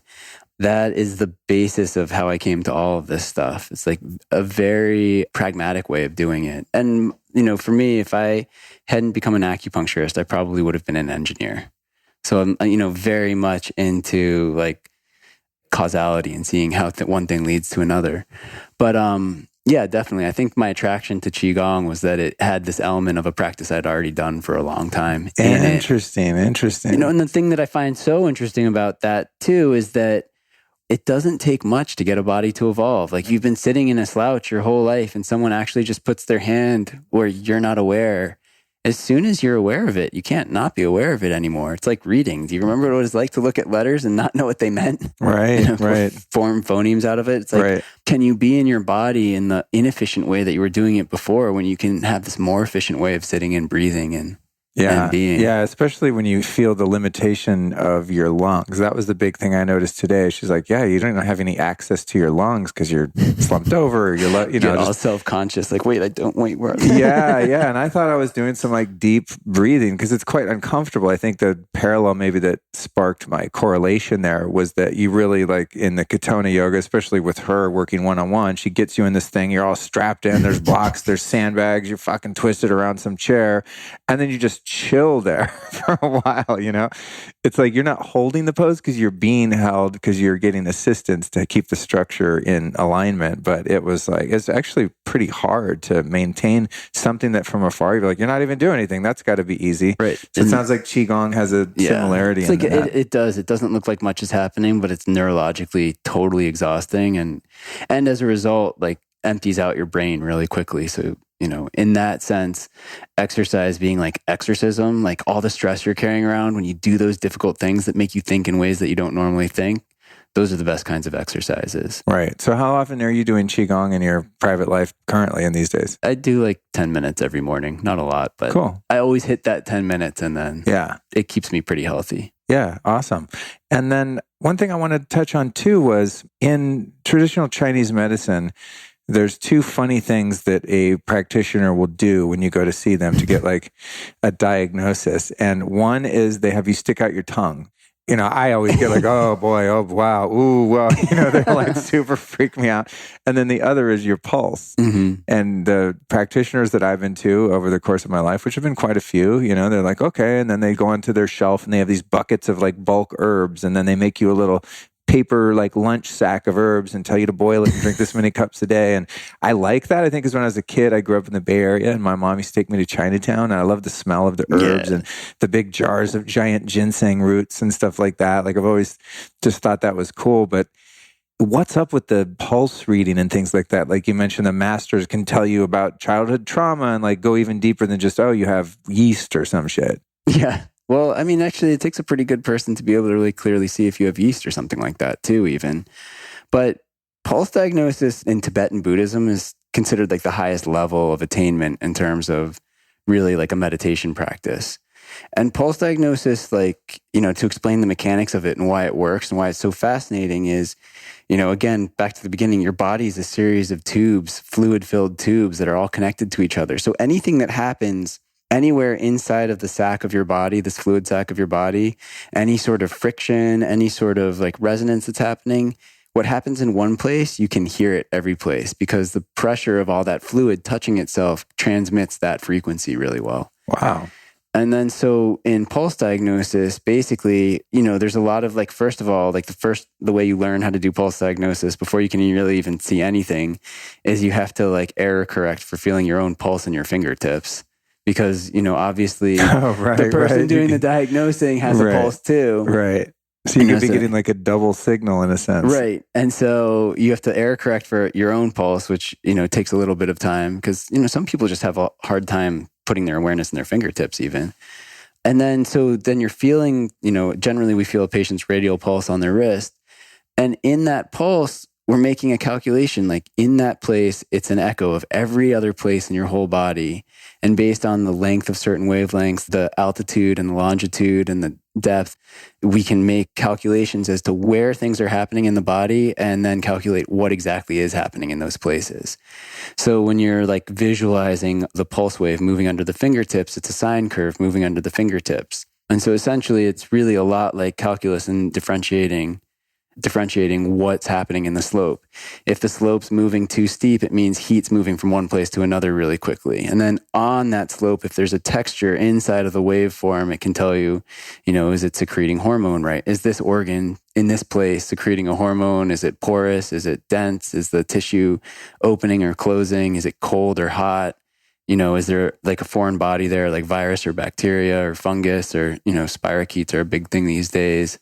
That is the basis of how I came to all of this stuff. It's like a very pragmatic way of doing it. And, for me, if I hadn't become an acupuncturist, I probably would have been an engineer. So I'm, very much into like causality and seeing how one thing leads to another. But yeah, definitely. I think my attraction to Qigong was that it had this element of a practice I'd already done for a long time. Interesting. And the thing that I find so interesting about that too is that it doesn't take much to get a body to evolve. Like, you've been sitting in a slouch your whole life and someone actually just puts their hand where you're not aware. As soon as you're aware of it, you can't not be aware of it anymore. It's like reading. Do you remember what it was like to look at letters and not know what they meant? Right. Form phonemes out of it. It's like, can you be in your body in the inefficient way that you were doing it before when you can have this more efficient way of sitting and breathing and being? Yeah, especially when you feel the limitation of your lungs. That was the big thing I noticed today. She's like, yeah, you don't have any access to your lungs because you're slumped over. You're all self-conscious. Like, wait, where are they? Yeah. And I thought I was doing some like deep breathing because it's quite uncomfortable. I think the parallel maybe that sparked my correlation there was that you really, like in the Katona yoga, especially with her working one-on-one, she gets you in this thing. You're all strapped in. There's blocks, there's sandbags. You're fucking twisted around some chair. And then you just chill there for a while, It's like you're not holding the pose because you're being held because you're getting assistance to keep the structure in alignment. But it was like, it's actually pretty hard to maintain something that from afar, you're like, you're not even doing anything. That's got to be easy. Right. So it sounds like Qigong has a similarity. It's like it does. It doesn't look like much is happening, but it's neurologically totally exhausting. And as a result, like, empties out your brain really quickly. So, in that sense, exercise being like exorcism, like all the stress you're carrying around when you do those difficult things that make you think in ways that you don't normally think, those are the best kinds of exercises. Right. So how often are you doing Qigong in your private life currently in these days? I do like 10 minutes every morning. Not a lot, but cool. I always hit that 10 minutes and then it keeps me pretty healthy. Yeah, awesome. And then one thing I wanted to touch on too was in traditional Chinese medicine, there's two funny things that a practitioner will do when you go to see them to get like a diagnosis. And one is they have you stick out your tongue. I always get like, oh boy, oh wow, ooh, well, they're like super freak me out. And then the other is your pulse. Mm-hmm. And the practitioners that I've been to over the course of my life, which have been quite a few, they're like, okay. And then they go onto their shelf and they have these buckets of like bulk herbs. And then they make you a little paper like lunch sack of herbs and tell you to boil it and drink this many cups a day. And I like that. I think because when I was a kid, I grew up in the Bay Area and my mom used to take me to Chinatown and I love the smell of the herbs and the big jars of giant ginseng roots and stuff like that. Like I've always just thought that was cool. But what's up with the pulse reading and things like that? Like you mentioned, the masters can tell you about childhood trauma and like go even deeper than just, oh, you have yeast or some shit. Yeah. Well, I mean, actually, it takes a pretty good person to be able to really clearly see if you have yeast or something like that, too, even. But pulse diagnosis in Tibetan Buddhism is considered like the highest level of attainment in terms of really like a meditation practice. And pulse diagnosis, like, to explain the mechanics of it and why it works and why it's so fascinating is, again, back to the beginning, your body is a series of tubes, fluid-filled tubes that are all connected to each other. So anything that happens anywhere inside of the sac of your body, this fluid sac of your body, any sort of friction, any sort of like resonance that's happening, what happens in one place, you can hear it every place because the pressure of all that fluid touching itself transmits that frequency really well. Wow. And then so in pulse diagnosis, basically, there's a lot of like, first of all, like the way you learn how to do pulse diagnosis before you can really even see anything is you have to like error correct for feeling your own pulse in your fingertips. Because, obviously the person doing the diagnosing has a pulse too. Right. So you could be getting like a double signal in a sense. Right. And so you have to error correct for your own pulse, which, takes a little bit of time because, some people just have a hard time putting their awareness in their fingertips even. And then you're feeling, generally we feel a patient's radial pulse on their wrist. And in that pulse, we're making a calculation, like in that place, it's an echo of every other place in your whole body. And based on the length of certain wavelengths, the altitude and the longitude and the depth, we can make calculations as to where things are happening in the body and then calculate what exactly is happening in those places. So when you're like visualizing the pulse wave moving under the fingertips, it's a sine curve moving under the fingertips. And so essentially it's really a lot like calculus and differentiating differentiating what's happening in the slope. If the slope's moving too steep, it means heat's moving from one place to another really quickly. And then on that slope, if there's a texture inside of the waveform, it can tell you, is it secreting hormone, right? Is this organ in this place secreting a hormone? Is it porous? Is it dense? Is the tissue opening or closing? Is it cold or hot? Is there like a foreign body there, like virus or bacteria or fungus or, spirochetes are a big thing these days.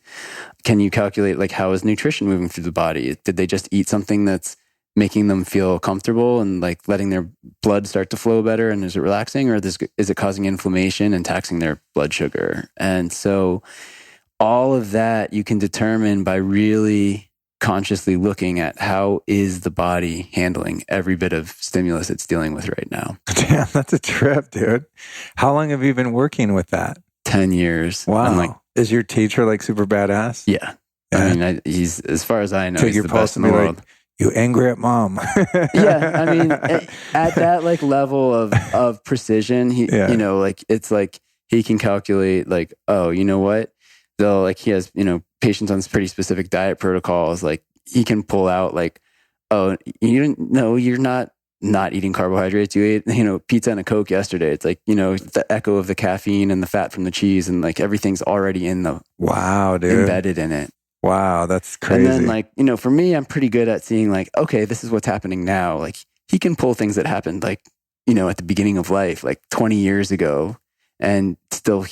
Can you calculate like how is nutrition moving through the body? Did they just eat something that's making them feel comfortable and like letting their blood start to flow better? And is it relaxing, or is it causing inflammation and taxing their blood sugar? And so all of that you can determine by really consciously looking at how is the body handling every bit of stimulus it's dealing with right now. Damn, that's a trip, dude. How long have you been working with that? 10 years. Wow. Is your teacher like super badass? Yeah. I mean, he's, as far as I know, Take he's your the pulse best in and the be world. like, you angry at mom? Yeah. I mean, at that like level of precision, it's like he can calculate like, oh, you know what? Though like he has, patients on pretty specific diet protocols, like he can pull out like, oh, you're not eating carbohydrates. You ate, pizza and a Coke yesterday. It's like, the echo of the caffeine and the fat from the cheese and like everything's already wow, dude, embedded in it. Wow, that's crazy. And then like, for me, I'm pretty good at seeing like, okay, this is what's happening now. Like he can pull things that happened like, at the beginning of life, like 20 years ago, and still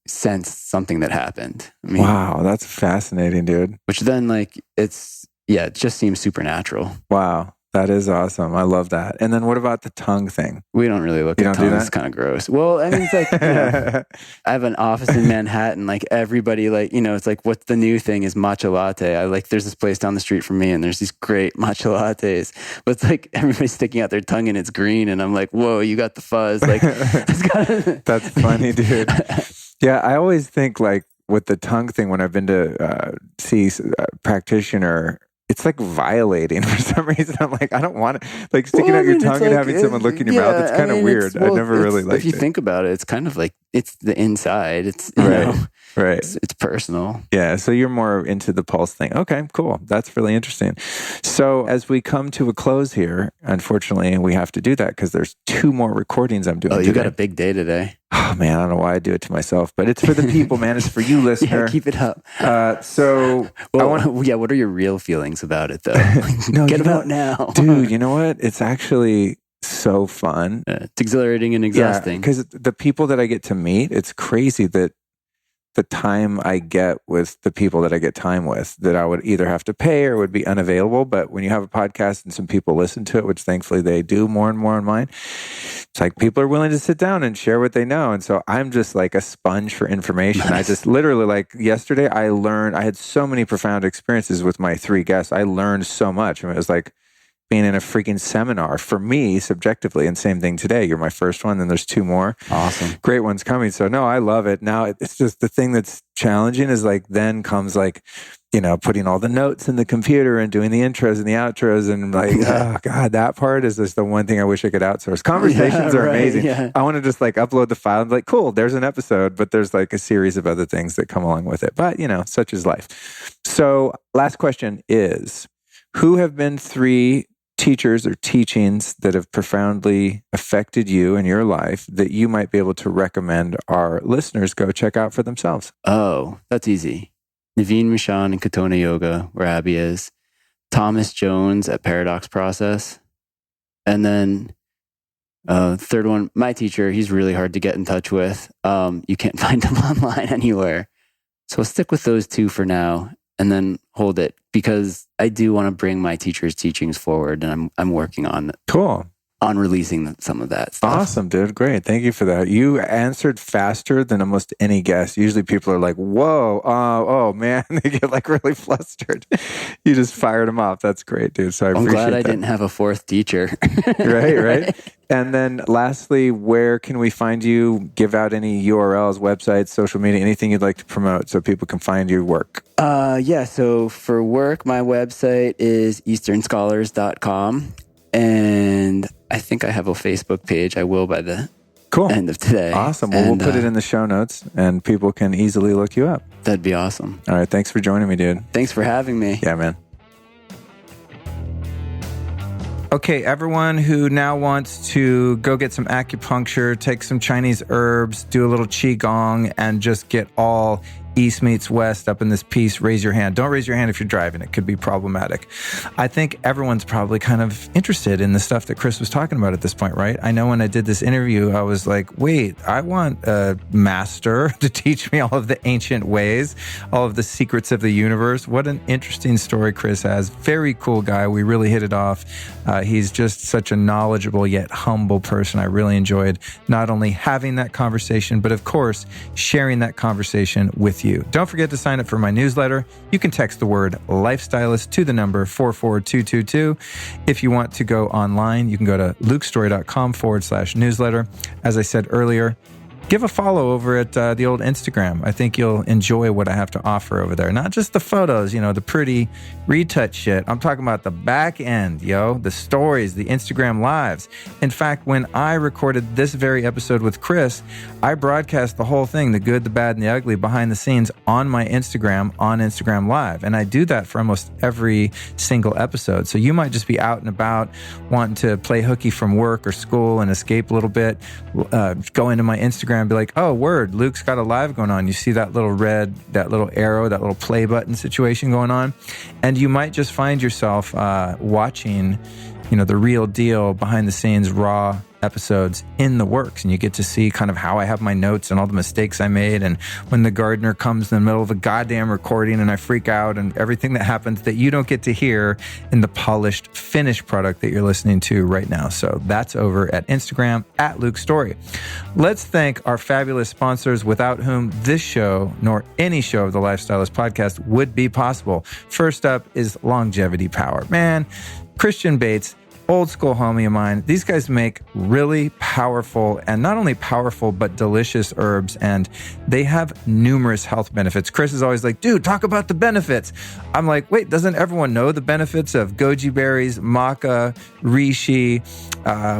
sense something that happened. I mean, wow, that's fascinating, dude. Which then like, it just seems supernatural. Wow. That is awesome. I love that. And then what about the tongue thing? We don't really look at tongues. It's kind of gross. Well, I mean, it's like, I have an office in Manhattan. Like everybody, like, it's like, what's the new thing is matcha latte. There's this place down the street from me and there's these great matcha lattes. But it's like everybody's sticking out their tongue and it's green. And I'm like, whoa, you got the fuzz. Like, That's funny, dude. Yeah, I always think like with the tongue thing, when I've been to see a practitioner, it's like violating for some reason. I'm like, I don't want it. Like sticking out your tongue and having someone look in your mouth. It's kind of weird. I never really liked it. If you think about it, it's kind of like, it's the inside. It's, right. It's personal. Yeah. So you're more into the pulse thing. Okay, cool. That's really interesting. So as we come to a close here, unfortunately, we have to do that because there's 2 more recordings I'm doing. Oh, you got a big day today. Oh man, I don't know why I do it to myself, but it's for the people, man. It's for you, listener. Yeah, keep it up. What are your real feelings about it, though? No, Get them out now. Dude, you know what? It's actually so fun. It's exhilarating and exhausting. Because the people that I get to meet, it's crazy that the time I get with the people that I get time with, that I would either have to pay or would be unavailable. But when you have a podcast and some people listen to it, which thankfully they do more and more on mine, it's like people are willing to sit down and share what they know. And so I'm just like a sponge for information. Nice. I just literally, like yesterday, I had so many profound experiences with my 3 guests. I learned so much. I mean, it was like being in a freaking seminar for me subjectively. And same thing today. You're my first one, then there's 2 more. Awesome. Great ones coming. So no, I love it. Now it's just the thing that's challenging is like, then comes like, putting all the notes in the computer and doing the intros and the outros and like, oh God, that part is just the one thing I wish I could outsource. Conversations are amazing. Yeah. I want to just like upload the file and be like, cool, there's an episode, but there's like a series of other things that come along with it. But such is life. So last question is, who have been 3 teachers or teachings that have profoundly affected you in your life that you might be able to recommend our listeners go check out for themselves? Oh, that's easy. Naveen Mishan and Katona Yoga, where Abby is. Thomas Jones at Paradox Process. And then third one, my teacher, he's really hard to get in touch with. You can't find him online anywhere. So I'll stick with those 2 for now. And then hold it, because I do want to bring my teacher's teachings forward, and I'm working on releasing some of that stuff. Awesome, dude. Great. Thank you for that. You answered faster than almost any guest. Usually people are like, whoa, oh man, they get like really flustered. You just fired them off. That's great, dude. So I'm glad I didn't have a 4th teacher. Right. And then lastly, where can we find you? Give out any URLs, websites, social media, anything you'd like to promote so people can find your work. So for work, my website is easternscholars.com. And I think I have a Facebook page. I will by the end of today. Awesome. Well, we'll put it in the show notes and people can easily look you up. That'd be awesome. All right. Thanks for joining me, dude. Thanks for having me. Yeah, man. Okay, everyone who now wants to go get some acupuncture, take some Chinese herbs, do a little Qigong, and just get all East meets West up in this piece, raise your hand. Don't raise your hand if you're driving. It could be problematic. I think everyone's probably kind of interested in the stuff that Chris was talking about at this point, right? I know when I did this interview, I was like, wait, I want a master to teach me all of the ancient ways, all of the secrets of the universe. What an interesting story Chris has. Very cool guy. We really hit it off. He's just such a knowledgeable yet humble person. I really enjoyed not only having that conversation, but of course, sharing that conversation with you. Don't forget to sign up for my newsletter. You can text the word lifestylist to the number 44222. If you want to go online, you can go to lukestorey.com/newsletter. As I said earlier, give a follow over at the old Instagram. I think you'll enjoy what I have to offer over there. Not just the photos, the pretty retouch shit. I'm talking about the back end, the stories, the Instagram lives. In fact, when I recorded this very episode with Chris, I broadcast the whole thing, the good, the bad, and the ugly behind the scenes on my Instagram, on Instagram Live. And I do that for almost every single episode. So you might just be out and about wanting to play hooky from work or school and escape a little bit. Go into my Instagram and be like, oh, word, Luke's got a live going on. You see that little red, that little arrow, that little play button situation going on. And you might just find yourself watching, the real deal behind the scenes, raw episodes in the works, and you get to see kind of how I have my notes and all the mistakes I made, and when the gardener comes in the middle of a goddamn recording and I freak out, and everything that happens that you don't get to hear in the polished, finished product that you're listening to right now. So that's over at Instagram at Luke Storey. Let's thank our fabulous sponsors without whom this show, nor any show of the Lifestylist podcast, would be possible. First up is Longevity Power. Man, Christian Bates, old school homie of mine. These guys make really powerful, and not only powerful, but delicious herbs, and they have numerous health benefits. Chris is always like, dude, talk about the benefits. I'm like, wait, doesn't everyone know the benefits of goji berries, maca, reishi?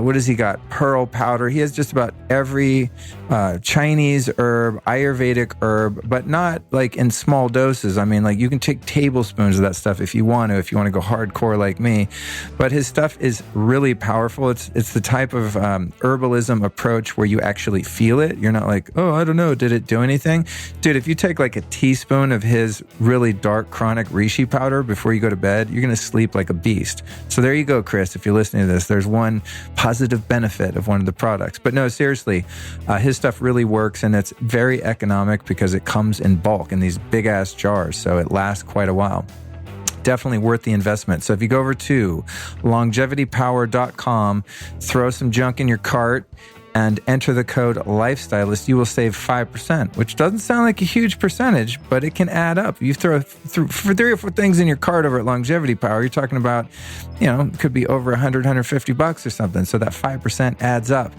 What has he got? Pearl powder. He has just about every Chinese herb, Ayurvedic herb, but not like in small doses. I mean, like you can take tablespoons of that stuff if you want to go hardcore like me. But his stuff is really powerful. It's the type of herbalism approach where you actually feel it. You're not like, oh, I don't know, did it do anything? Dude, if you take like a teaspoon of his really dark chronic reishi powder before you go to bed, you're going to sleep like a beast. So there you go, Chris. If you're listening to this, there's one positive benefit of one of the products. But no, seriously, his stuff really works, and it's very economic because it comes in bulk in these big ass jars. So it lasts quite a while. Definitely worth the investment. So if you go over to longevitypower.com, throw some junk in your cart, and enter the code Lifestylist, you will save 5%, which doesn't sound like a huge percentage, but it can add up. You throw for 3 or 4 things in your cart over at Longevity Power, you're talking about, it could be over $100, $150 or something. So that 5% adds up.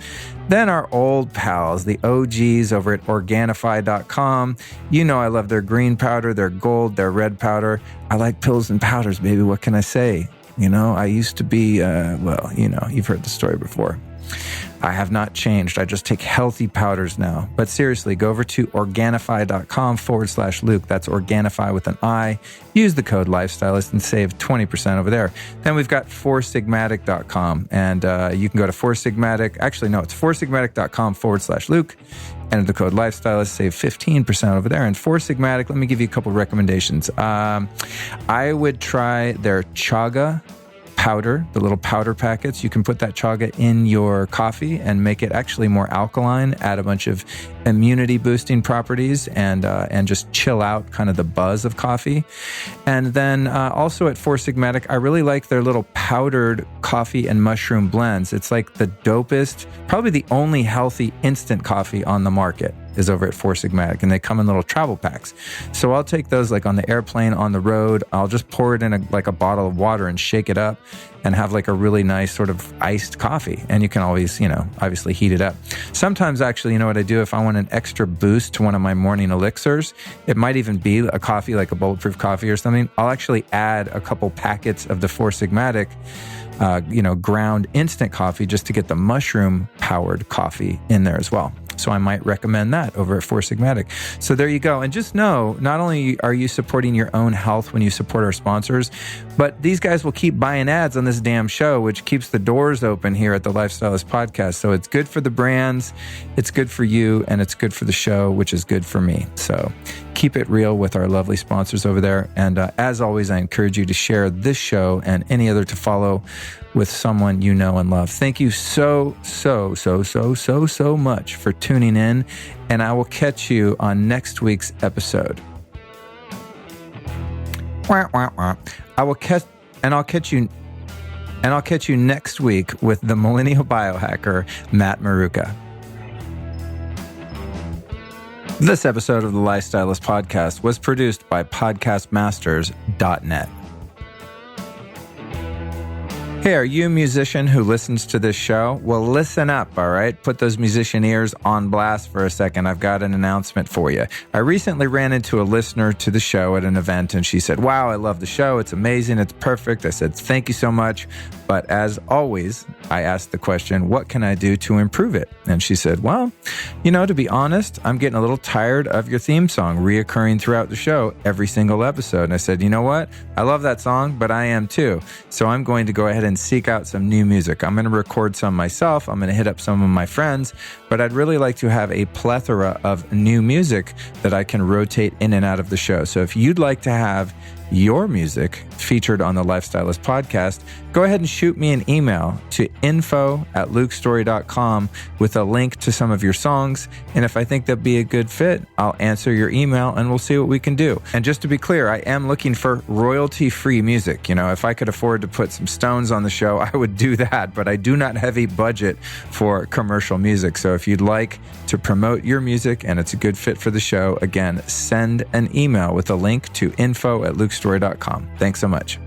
Then our old pals, the OGs over at Organifi.com. I love their green powder, their gold, their red powder. I like pills and powders, baby. What can I say? I used to be, you've heard the story before. I have not changed. I just take healthy powders now. But seriously, go over to Organifi.com/Luke. That's Organifi with an I. Use the code Lifestylist and save 20% over there. Then we've got FourSigmatic.com. And you can go to FourSigmatic. Actually, no, it's FourSigmatic.com/Luke. Enter the code Lifestylist, save 15% over there. And Four Sigmatic, let me give you a couple recommendations. I would try their chaga powder, the little powder packets. You can put that chaga in your coffee and make it actually more alkaline, add a bunch of immunity boosting properties, and just chill out kind of the buzz of coffee. And then also at Four Sigmatic, I really like their little powdered coffee and mushroom blends. It's like the dopest, probably the only healthy instant coffee on the market is over at Four Sigmatic, and they come in little travel packs. So I'll take those like on the airplane, on the road. I'll just pour it in a bottle of water and shake it up and have like a really nice sort of iced coffee. And you can always, obviously heat it up. Sometimes actually, what I do if I want an extra boost to one of my morning elixirs, it might even be a coffee, like a bulletproof coffee or something. I'll actually add a couple packets of the Four Sigmatic ground instant coffee just to get the mushroom powered coffee in there as well. So I might recommend that over at Four Sigmatic. So there you go. And just know, not only are you supporting your own health when you support our sponsors, but these guys will keep buying ads on this damn show, which keeps the doors open here at the Lifestylist Podcast. So it's good for the brands, it's good for you, and it's good for the show, which is good for me. So keep it real with our lovely sponsors over there. And as always, I encourage you to share this show and any other to follow with someone you know and love. Thank you so much for tuning in, and I will catch you on next week's episode. I'll catch you next week with the millennial biohacker Matt Maruka. This episode of the Lifestylist Podcast was produced by podcastmasters.net. Hey, are you a musician who listens to this show? Well, listen up, all right? Put those musician ears on blast for a second. I've got an announcement for you. I recently ran into a listener to the show at an event, and she said, "Wow, I love the show. It's amazing. It's perfect." I said, "Thank you so much." But as always, I asked the question, what can I do to improve it? And she said, "Well, to be honest, I'm getting a little tired of your theme song reoccurring throughout the show every single episode." And I said, "You know what? I love that song, but I am too. So I'm going to go ahead and seek out some new music. I'm going to record some myself. I'm going to hit up some of my friends, but I'd really like to have a plethora of new music that I can rotate in and out of the show. So if you'd like to have your music featured on the Lifestylist Podcast, go ahead and shoot me an email to info@lukestorey.com with a link to some of your songs. And if I think that'd be a good fit, I'll answer your email and we'll see what we can do. And just to be clear, I am looking for royalty-free music. If I could afford to put some Stones on the show, I would do that, but I do not have a budget for commercial music. So if you'd like to promote your music and it's a good fit for the show, again, send an email with a link to info@lukestorey.com. Thanks so much.